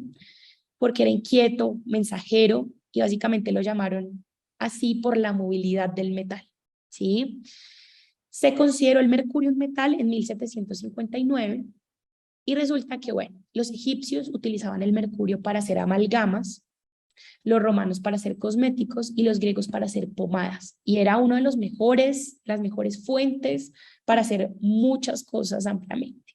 S1: porque era inquieto, mensajero, y básicamente lo llamaron así por la movilidad del metal, ¿sí? Se consideró el mercurio un metal en 1759 y resulta que, bueno, los egipcios utilizaban el mercurio para hacer amalgamas, los romanos para hacer cosméticos y los griegos para hacer pomadas. Y era uno de las mejores fuentes para hacer muchas cosas ampliamente.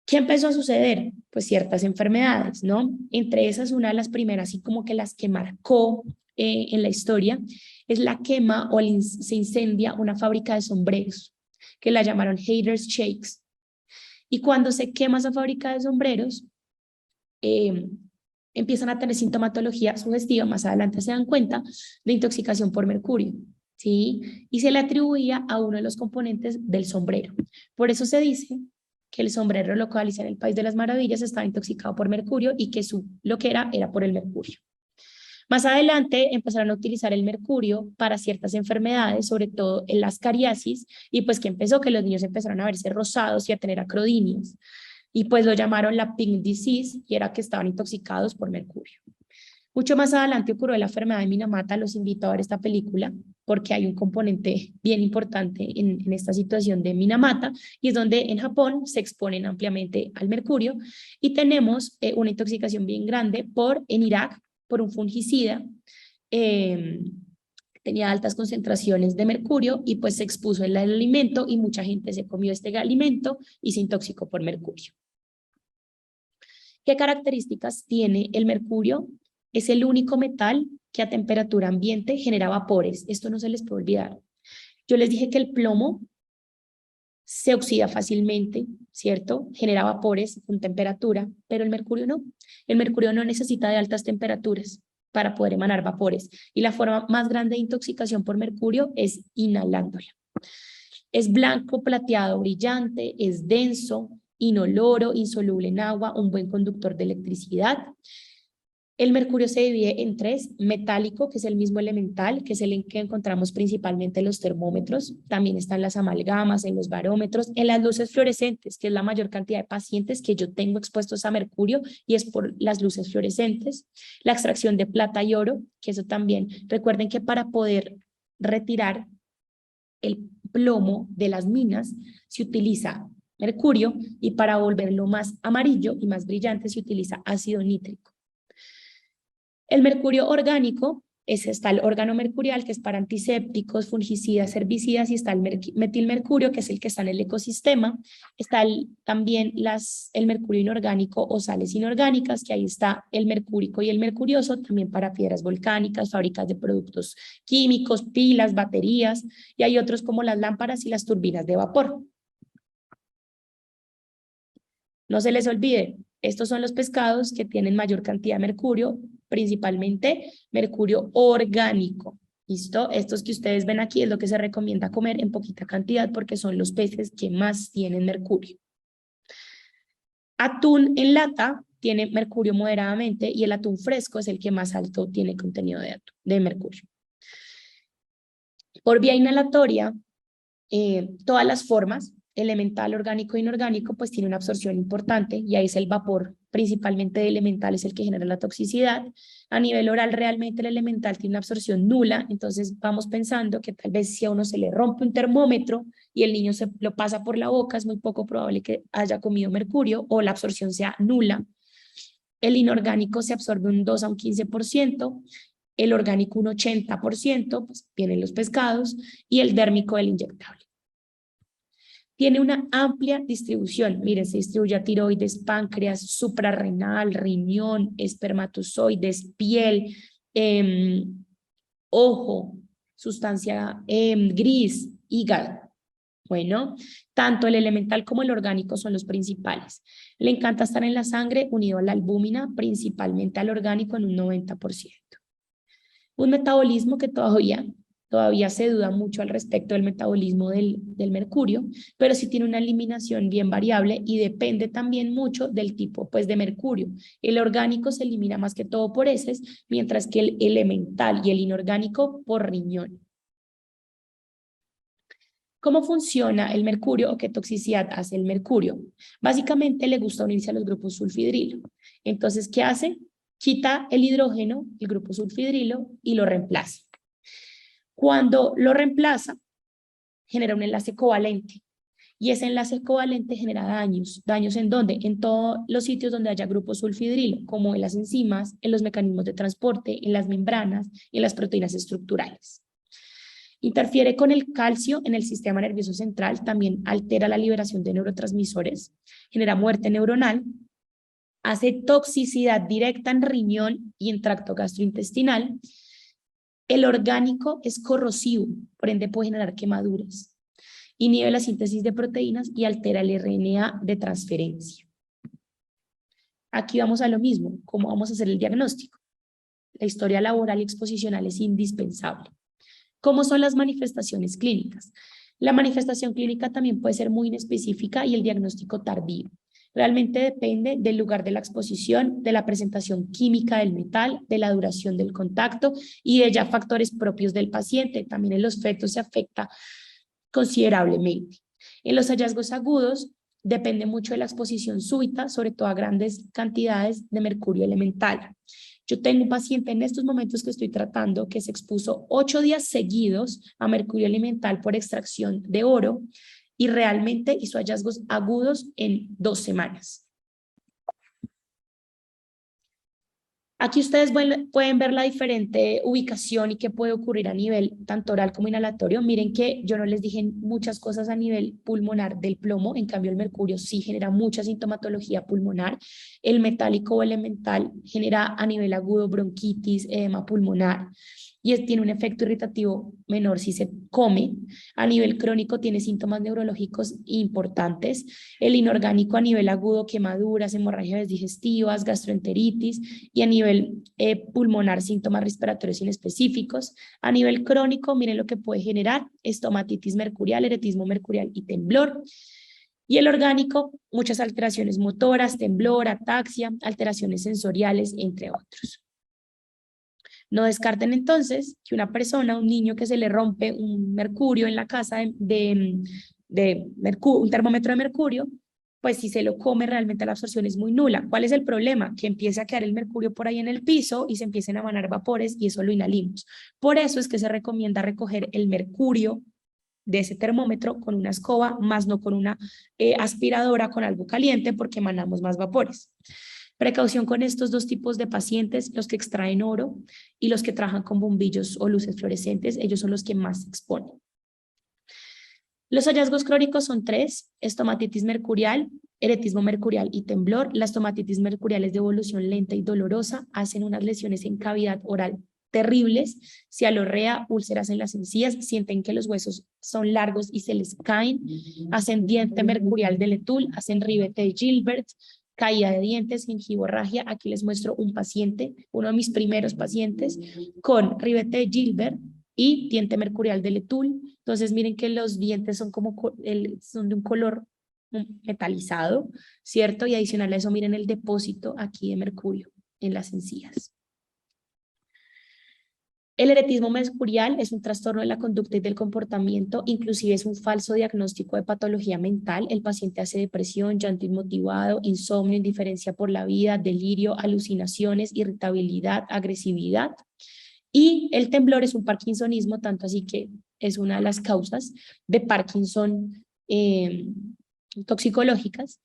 S1: ¿Qué empezó a suceder? Pues ciertas enfermedades, ¿no? Entre esas, una de las primeras, así como que las que marcó en la historia, es la quema o se incendia una fábrica de sombreros, que la llamaron Haters Shakes. Y cuando se quema esa fábrica de sombreros, empiezan a tener sintomatología sugestiva, más adelante se dan cuenta, de intoxicación por mercurio, ¿sí? Y se le atribuía a uno de los componentes del sombrero. Por eso se dice que el sombrero localizado en el País de las Maravillas estaba intoxicado por mercurio y que lo que era por el mercurio. Más adelante empezaron a utilizar el mercurio para ciertas enfermedades, sobre todo en las cariasis, y pues que empezó que los niños empezaron a verse rosados y a tener acrodinias. Y pues lo llamaron la pink disease y era que estaban intoxicados por mercurio. Mucho más adelante ocurrió la enfermedad de Minamata, los invito a ver esta película porque hay un componente bien importante en esta situación de Minamata y es donde en Japón se exponen ampliamente al mercurio y tenemos una intoxicación bien grande en Irak por un fungicida. Eh, Tenía altas concentraciones de mercurio y pues se expuso en el alimento y mucha gente se comió este alimento y se intoxicó por mercurio. ¿Qué características tiene el mercurio? Es el único metal que a temperatura ambiente genera vapores. Esto no se les puede olvidar. Yo les dije que el plomo se oxida fácilmente, ¿cierto? Genera vapores con temperatura, pero el mercurio no. El mercurio no necesita de altas temperaturas para poder emanar vapores. Y la forma más grande de intoxicación por mercurio es inhalándola. Es blanco, plateado, brillante, es denso, inoloro, insoluble en agua, un buen conductor de electricidad. El mercurio se divide en tres: metálico, que es el mismo elemental, que es el que encontramos principalmente en los termómetros, también están las amalgamas, en los barómetros, en las luces fluorescentes, que es la mayor cantidad de pacientes que yo tengo expuestos a mercurio y es por las luces fluorescentes. La extracción de plata y oro, que eso también, recuerden que para poder retirar el plomo de las minas se utiliza mercurio y para volverlo más amarillo y más brillante se utiliza ácido nítrico. El mercurio orgánico, está el órgano mercurial, que es para antisépticos, fungicidas, herbicidas, y está el metilmercurio, que es el que está en el ecosistema. Está también el mercurio inorgánico o sales inorgánicas, que ahí está el mercúrico y el mercurioso, también para piedras volcánicas, fábricas de productos químicos, pilas, baterías, y hay otros como las lámparas y las turbinas de vapor. No se les olvide, estos son los pescados que tienen mayor cantidad de mercurio, principalmente mercurio orgánico. ¿Listo? Estos que ustedes ven aquí es lo que se recomienda comer en poquita cantidad porque son los peces que más tienen mercurio. Atún en lata tiene mercurio moderadamente y el atún fresco es el que más alto tiene contenido de mercurio. Por vía inhalatoria, todas las formas, elemental, orgánico e inorgánico, pues tiene una absorción importante y ahí es el vapor, principalmente de elemental, es el que genera la toxicidad. A nivel oral, realmente el elemental tiene una absorción nula, entonces vamos pensando que tal vez si a uno se le rompe un termómetro y el niño se lo pasa por la boca, es muy poco probable que haya comido mercurio o la absorción sea nula. El inorgánico se absorbe un 2 a un 15%, el orgánico un 80%, pues vienen los pescados, y el dérmico el inyectable. Tiene una amplia distribución. Miren, se distribuye a tiroides, páncreas, suprarrenal, riñón, espermatozoides, piel, ojo, sustancia gris, hígado. Bueno, tanto el elemental como el orgánico son los principales. Le encanta estar en la sangre unido a la albúmina, principalmente al orgánico en un 90%. Un metabolismo que todavía se duda mucho al respecto del metabolismo del mercurio, pero sí tiene una eliminación bien variable y depende también mucho del tipo pues, de mercurio. El orgánico se elimina más que todo por heces, mientras que el elemental y el inorgánico por riñón. ¿Cómo funciona el mercurio o qué toxicidad hace el mercurio? Básicamente le gusta unirse a los grupos sulfidrilo. Entonces, ¿qué hace? Quita el hidrógeno, el grupo sulfidrilo, y lo reemplaza. Cuando lo reemplaza, genera un enlace covalente. Y ese enlace covalente genera daños. ¿Daños en dónde? En todos los sitios donde haya grupo sulfidrilo, como en las enzimas, en los mecanismos de transporte, en las membranas y en las proteínas estructurales. Interfiere con el calcio en el sistema nervioso central, también altera la liberación de neurotransmisores, genera muerte neuronal, hace toxicidad directa en riñón y en tracto gastrointestinal. El orgánico es corrosivo, por ende puede generar quemaduras. Inhibe la síntesis de proteínas y altera el RNA de transferencia. Aquí vamos a lo mismo, ¿cómo vamos a hacer el diagnóstico? La historia laboral y exposicional es indispensable. ¿Cómo son las manifestaciones clínicas? La manifestación clínica también puede ser muy inespecífica y el diagnóstico tardío. Realmente depende del lugar de la exposición, de la presentación química del metal, de la duración del contacto y de ya factores propios del paciente. También en los fetos se afecta considerablemente. En los hallazgos agudos depende mucho de la exposición súbita, sobre todo a grandes cantidades de mercurio elemental. Yo tengo un paciente en estos momentos que estoy tratando que se expuso 8 días seguidos a mercurio elemental por extracción de oro y realmente hizo hallazgos agudos en 2 semanas. Aquí ustedes pueden ver la diferente ubicación y qué puede ocurrir a nivel tanto oral como inhalatorio. Miren que yo no les dije muchas cosas a nivel pulmonar del plomo, en cambio el mercurio sí genera mucha sintomatología pulmonar. El metálico o elemental genera a nivel agudo bronquitis, edema pulmonar y tiene un efecto irritativo menor si se come. A nivel crónico tiene síntomas neurológicos importantes. El inorgánico a nivel agudo, quemaduras, hemorragias digestivas, gastroenteritis y a nivel pulmonar, síntomas respiratorios inespecíficos. A nivel crónico, miren lo que puede generar: estomatitis mercurial, eretismo mercurial y temblor. Y el orgánico, muchas alteraciones motoras, temblor, ataxia, alteraciones sensoriales, entre otros. No descarten entonces que una persona, un niño que se le rompe un mercurio en la casa un termómetro de mercurio, pues si se lo come realmente la absorción es muy nula. ¿Cuál es el problema? Que empiece a quedar el mercurio por ahí en el piso y se empiecen a emanar vapores y eso lo inhalimos. Por eso es que se recomienda recoger el mercurio de ese termómetro con una escoba, más no con una aspiradora con algo caliente porque emanamos más vapores. Precaución con estos dos tipos de pacientes, los que extraen oro y los que trabajan con bombillos o luces fluorescentes, ellos son los que más se exponen. Los hallazgos crónicos son 3: estomatitis mercurial, eretismo mercurial y temblor. La estomatitis mercurial es de evolución lenta y dolorosa, hacen unas lesiones en cavidad oral terribles, cialorrea, úlceras en las encías, sienten que los huesos son largos y se les caen, hacen diente mercurial de Letul, hacen ribete de Gilbert, caída de dientes, gingivorragia. Aquí les muestro un paciente, uno de mis primeros pacientes, con ribete de Gilbert y diente mercurial de Letul. Entonces miren que los dientes son son de un color metalizado, ¿cierto? Y adicional a eso miren el depósito aquí de mercurio en las encías. El eretismo mercurial es un trastorno de la conducta y del comportamiento, inclusive es un falso diagnóstico de patología mental. El paciente hace depresión, llanto inmotivado, insomnio, indiferencia por la vida, delirio, alucinaciones, irritabilidad, agresividad. Y el temblor es un parkinsonismo, tanto así que es una de las causas de Parkinson toxicológicas.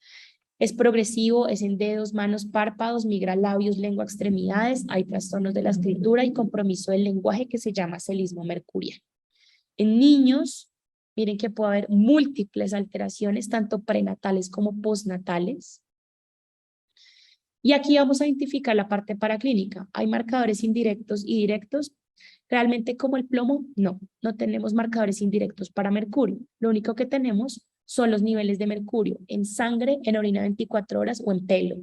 S1: Es progresivo, es en dedos, manos, párpados, migra labios, lengua, extremidades. Hay trastornos de la escritura y compromiso del lenguaje que se llama celismo mercurial. En niños, miren que puede haber múltiples alteraciones, tanto prenatales como postnatales. Y aquí vamos a identificar la parte paraclínica. Hay marcadores indirectos y directos. Realmente como el plomo, no tenemos marcadores indirectos para mercurio. Lo único que tenemos son los niveles de mercurio en sangre, en orina 24 horas o en pelo.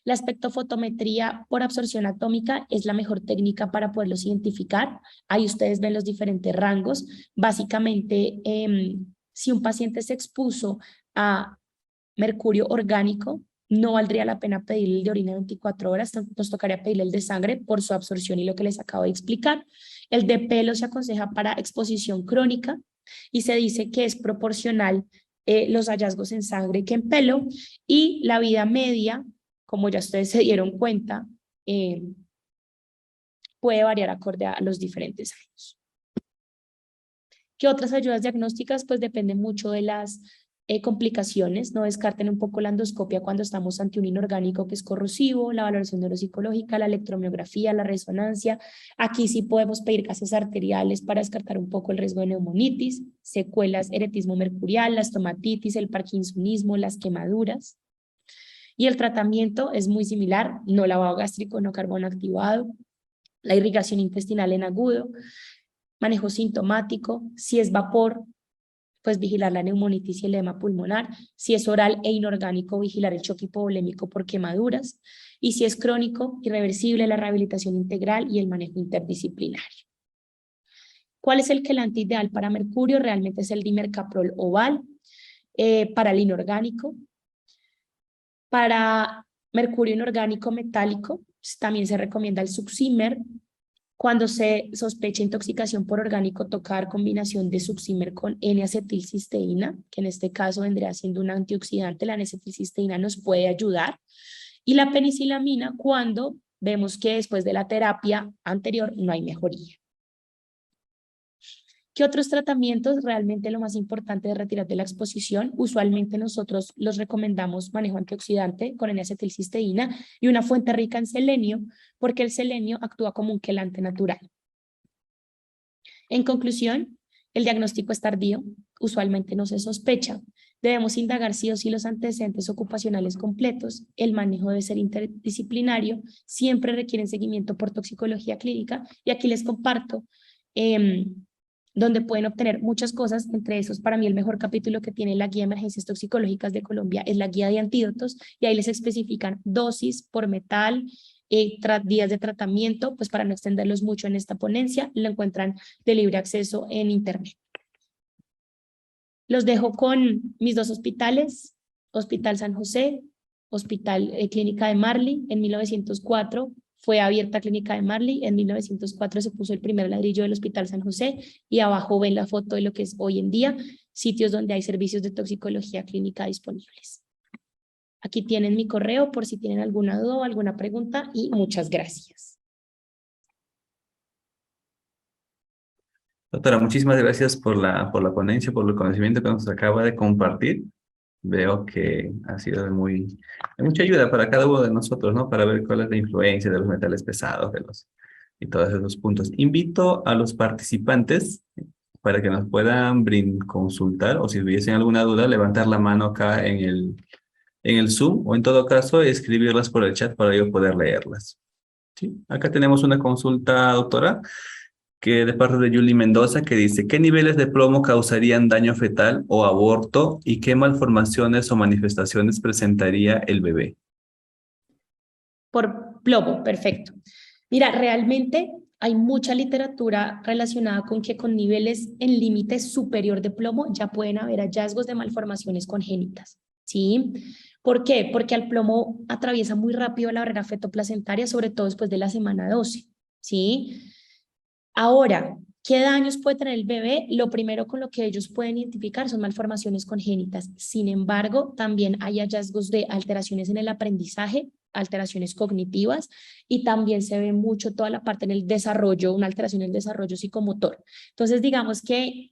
S1: La espectrofotometría por absorción atómica es la mejor técnica para poderlos identificar. Ahí ustedes ven los diferentes rangos. Básicamente, si un paciente se expuso a mercurio orgánico, no valdría la pena pedirle el de orina 24 horas, nos tocaría pedirle el de sangre por su absorción y lo que les acabo de explicar. El de pelo se aconseja para exposición crónica y se dice que es proporcional los hallazgos en sangre que en pelo, y la vida media, como ya ustedes se dieron cuenta, puede variar acorde a los diferentes años. ¿Qué otras ayudas diagnósticas? Pues depende mucho de las complicaciones. No descarten un poco la endoscopia cuando estamos ante un inorgánico que es corrosivo, la valoración neuropsicológica, la electromiografía, la resonancia. Aquí sí podemos pedir gases arteriales para descartar un poco el riesgo de neumonitis, secuelas, eretismo mercurial, la estomatitis, el parkinsonismo, las quemaduras. Y el tratamiento es muy similar: no lavado gástrico, no carbono activado, la irrigación intestinal en agudo, manejo sintomático. Si es vapor, pues vigilar la neumonitis y el edema pulmonar. Si es oral e inorgánico, vigilar el choque hipovolémico por quemaduras. Y si es crónico, irreversible, la rehabilitación integral y el manejo interdisciplinario. ¿Cuál es el quelante ideal para mercurio? Realmente es el dimercaprol oval. Para el inorgánico, para mercurio inorgánico metálico, también se recomienda el Succimer. Cuando se sospecha intoxicación por orgánico, tocar combinación de Succimer con N-acetilcisteína, que en este caso vendría siendo un antioxidante. La N-acetilcisteína nos puede ayudar. Y la penicilamina cuando vemos que después de la terapia anterior no hay mejoría. ¿Qué otros tratamientos? Realmente lo más importante de retirar de la exposición, usualmente nosotros los recomendamos manejo antioxidante con N-acetilcisteína y una fuente rica en selenio, porque el selenio actúa como un quelante natural. En conclusión, el diagnóstico es tardío, usualmente no se sospecha. Debemos indagar sí o sí los antecedentes ocupacionales completos. El manejo debe ser interdisciplinario, siempre requieren seguimiento por toxicología clínica y aquí les comparto donde pueden obtener muchas cosas, entre esos para mí el mejor capítulo que tiene la Guía de Emergencias Toxicológicas de Colombia es la Guía de Antídotos y ahí les especifican dosis por metal, días de tratamiento, pues para no extenderlos mucho en esta ponencia, lo encuentran de libre acceso en internet. Los dejo con mis dos hospitales, Hospital San José, Hospital Clínica de Marley, en 1904 fue abierta Clínica de Marley, en 1904 se puso el primer ladrillo del Hospital San José y abajo ven la foto de lo que es hoy en día, sitios donde hay servicios de toxicología clínica disponibles. Aquí tienen mi correo por si tienen alguna duda o alguna pregunta y muchas gracias.
S2: Doctora, muchísimas gracias por la ponencia, por el conocimiento que nos acaba de compartir. Veo que ha sido de mucha ayuda para cada uno de nosotros, ¿no? Para ver cuál es la influencia de los metales pesados y todos esos puntos. Invito a los participantes para que nos puedan consultar o si hubiesen alguna duda, levantar la mano acá en el Zoom o en todo caso escribirlas por el chat para yo poder leerlas. ¿Sí? Acá tenemos una consulta, doctora, que de parte de Julie Mendoza, que dice, ¿qué niveles de plomo causarían daño fetal o aborto y qué malformaciones o manifestaciones presentaría el bebé?
S1: Por plomo, perfecto. Mira, realmente hay mucha literatura relacionada con que con niveles en límite superior de plomo ya pueden haber hallazgos de malformaciones congénitas, ¿sí? ¿Por qué? Porque el plomo atraviesa muy rápido la barrera fetoplacentaria, sobre todo después de la semana 12, ¿sí? Ahora, ¿qué daños puede tener el bebé? Lo primero con lo que ellos pueden identificar son malformaciones congénitas. Sin embargo, también hay hallazgos de alteraciones en el aprendizaje, alteraciones cognitivas y también se ve mucho toda la parte en el desarrollo, una alteración en el desarrollo psicomotor. Entonces, digamos que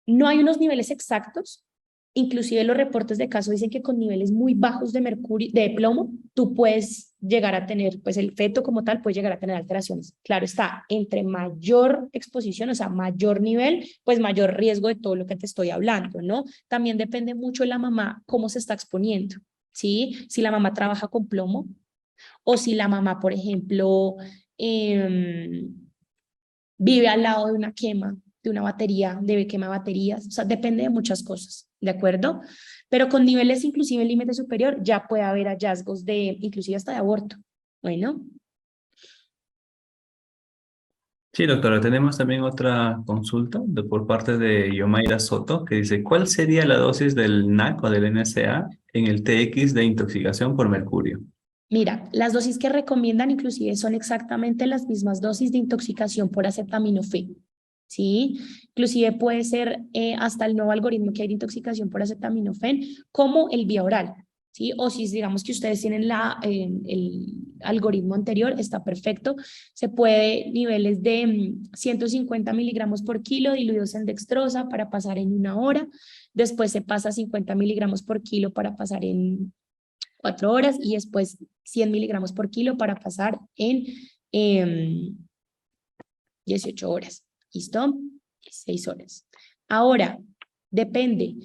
S1: no hay unos niveles exactos. Inclusive los reportes de caso dicen que con niveles muy bajos de mercurio, de plomo, tú puedes llegar a tener, pues el feto como tal puede llegar a tener alteraciones. Claro está, entre mayor exposición, o sea, mayor nivel, pues mayor riesgo de todo lo que te estoy hablando, ¿no? También depende mucho de la mamá cómo se está exponiendo, ¿sí? Si la mamá trabaja con plomo o si la mamá, por ejemplo, vive al lado de una quema, de una batería, de quema baterías, o sea, depende de muchas cosas, ¿de acuerdo? Pero con niveles inclusive en límite superior ya puede haber hallazgos de, inclusive hasta de aborto. Bueno.
S2: Sí, doctora, tenemos también otra consulta por parte de Yomaira Soto que dice, ¿cuál sería la dosis del NAC o del NSA en el TX de intoxicación por mercurio?
S1: Mira, las dosis que recomiendan inclusive son exactamente las mismas dosis de intoxicación por acetaminofén, ¿sí? Inclusive puede ser hasta el nuevo algoritmo que hay de intoxicación por acetaminofén como el vía oral, ¿sí? O si digamos que ustedes tienen el algoritmo anterior, está perfecto. Se puede niveles de 150 miligramos por kilo diluidos en dextrosa para pasar en 1 hora. Después se pasa a 50 miligramos por kilo para pasar en 4 horas y después 100 miligramos por kilo para pasar en 18 horas. ¿Listo? 6 horas. Ahora, depende.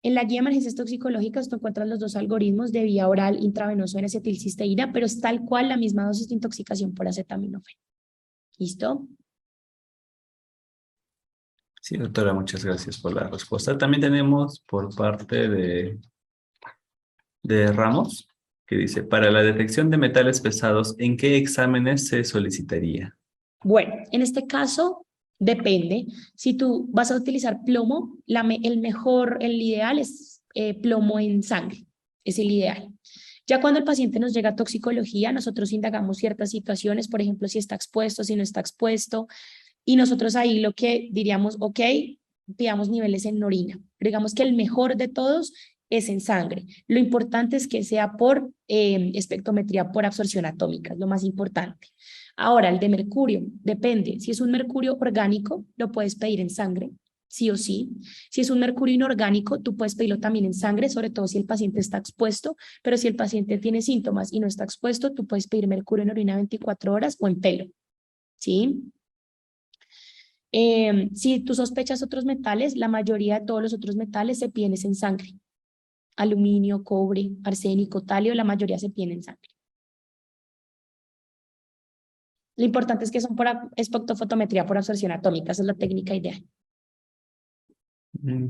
S1: En la guía de emergencias toxicológicas tú encuentras los dos algoritmos de vía oral intravenoso en acetilcisteína, pero es tal cual la misma dosis de intoxicación por acetaminofén. ¿Listo?
S2: Sí, doctora, muchas gracias por la respuesta. También tenemos por parte de Ramos, que dice, para la detección de metales pesados, ¿en qué exámenes se solicitaría?
S1: Bueno, en este caso depende. Si tú vas a utilizar plomo, el ideal es plomo en sangre, es el ideal. Ya cuando el paciente nos llega a toxicología, nosotros indagamos ciertas situaciones, por ejemplo, si está expuesto, si no está expuesto, y nosotros ahí lo que diríamos, ok, pidamos niveles en orina. Pero digamos que el mejor de todos es en sangre. Lo importante es que sea por espectrometría por absorción atómica, es lo más importante. Ahora, el de mercurio, depende. Si es un mercurio orgánico, lo puedes pedir en sangre, sí o sí. Si es un mercurio inorgánico, tú puedes pedirlo también en sangre, sobre todo si el paciente está expuesto, pero si el paciente tiene síntomas y no está expuesto, tú puedes pedir mercurio en orina 24 horas o en pelo, ¿sí? Si tú sospechas otros metales, la mayoría de todos los otros metales se piden en sangre. Aluminio, cobre, arsénico, talio, la mayoría se piden en sangre. Lo importante es que son por espectrofotometría por absorción atómica, esa es la técnica ideal.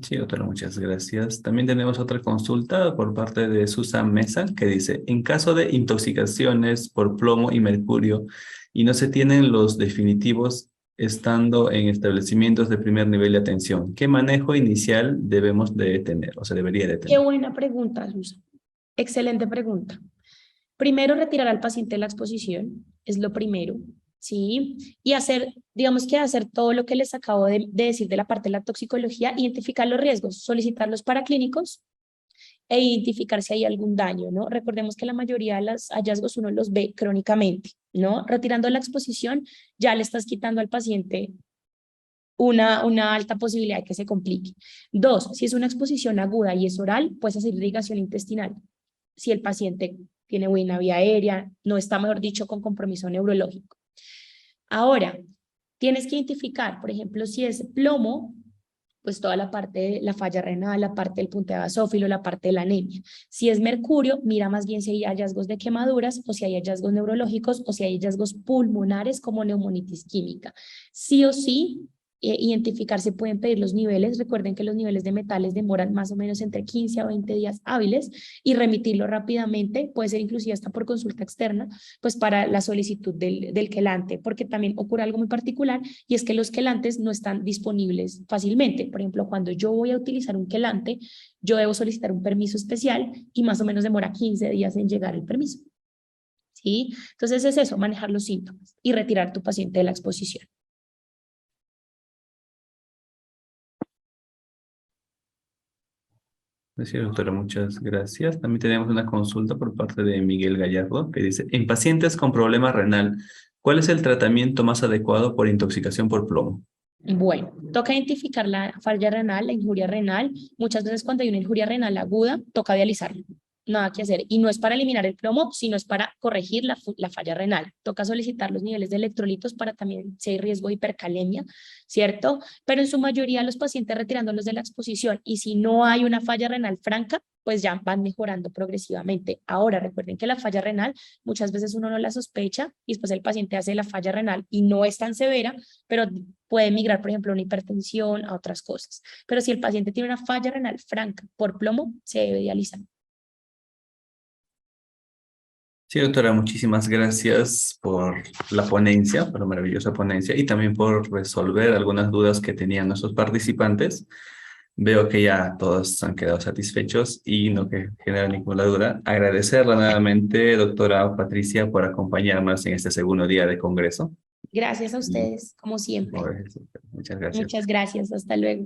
S2: Sí, doctora, muchas gracias. También tenemos otra consulta por parte de Susan Mesa que dice, en caso de intoxicaciones por plomo y mercurio y no se tienen los definitivos estando en establecimientos de primer nivel de atención, ¿qué manejo inicial debemos de tener o se debería de
S1: Qué
S2: tener?
S1: buena pregunta, Susan. Excelente pregunta. Primero, retirar al paciente de la exposición, es lo primero, ¿sí? Y hacer, digamos que hacer todo lo que les acabo de decir de la parte de la toxicología, identificar los riesgos, solicitar los paraclínicos e identificar si hay algún daño, ¿no? Recordemos que la mayoría de los hallazgos uno los ve crónicamente, ¿no? Retirando la exposición, ya le estás quitando al paciente una alta posibilidad de que se complique. Dos, si es una exposición aguda y es oral, puedes hacer irrigación intestinal. Si el paciente tiene buena vía aérea, no está, mejor dicho, con compromiso neurológico. Ahora, tienes que identificar, por ejemplo, si es plomo, pues toda la parte de la falla renal, la parte del punto basófilo, la parte de la anemia. Si es mercurio, mira más bien si hay hallazgos de quemaduras o si hay hallazgos neurológicos o si hay hallazgos pulmonares como neumonitis química. Sí o sí, identificar si pueden pedir los niveles. Recuerden que los niveles de metales demoran más o menos entre 15 a 20 días hábiles y remitirlo rápidamente, puede ser inclusive hasta por consulta externa, pues para la solicitud del quelante, porque también ocurre algo muy particular y es que los quelantes no están disponibles fácilmente. Por ejemplo, cuando yo voy a utilizar un quelante, yo debo solicitar un permiso especial y más o menos demora 15 días en llegar el permiso. ¿Sí? Entonces es eso, manejar los síntomas y retirar tu paciente de la exposición.
S2: Sí, doctora, muchas gracias. También tenemos una consulta por parte de Miguel Gallardo que dice, en pacientes con problema renal, ¿cuál es el tratamiento más adecuado por intoxicación por plomo?
S1: Bueno, toca identificar la falla renal, la injuria renal. Muchas veces cuando hay una injuria renal aguda, toca dializarla. Nada que hacer. Y no es para eliminar el plomo, sino es para corregir la falla renal. Toca solicitar los niveles de electrolitos para también si hay riesgo de hipercalemia, ¿cierto? Pero en su mayoría los pacientes retirándolos de la exposición y si no hay una falla renal franca, pues ya van mejorando progresivamente. Ahora, recuerden que la falla renal muchas veces uno no la sospecha y después el paciente hace la falla renal y no es tan severa, pero puede migrar, por ejemplo, a una hipertensión, a otras cosas. Pero si el paciente tiene una falla renal franca por plomo, se debe dializar.
S2: Sí, doctora, muchísimas gracias por la ponencia, por la maravillosa ponencia y también por resolver algunas dudas que tenían nuestros participantes. Veo que ya todos han quedado satisfechos y no que genera ninguna duda. Agradecerle nuevamente, doctora Patricia, por acompañarnos en este segundo día de congreso.
S1: Gracias a
S2: Y,
S1: ustedes, como siempre.
S2: muchas gracias.
S1: Muchas gracias. Hasta luego.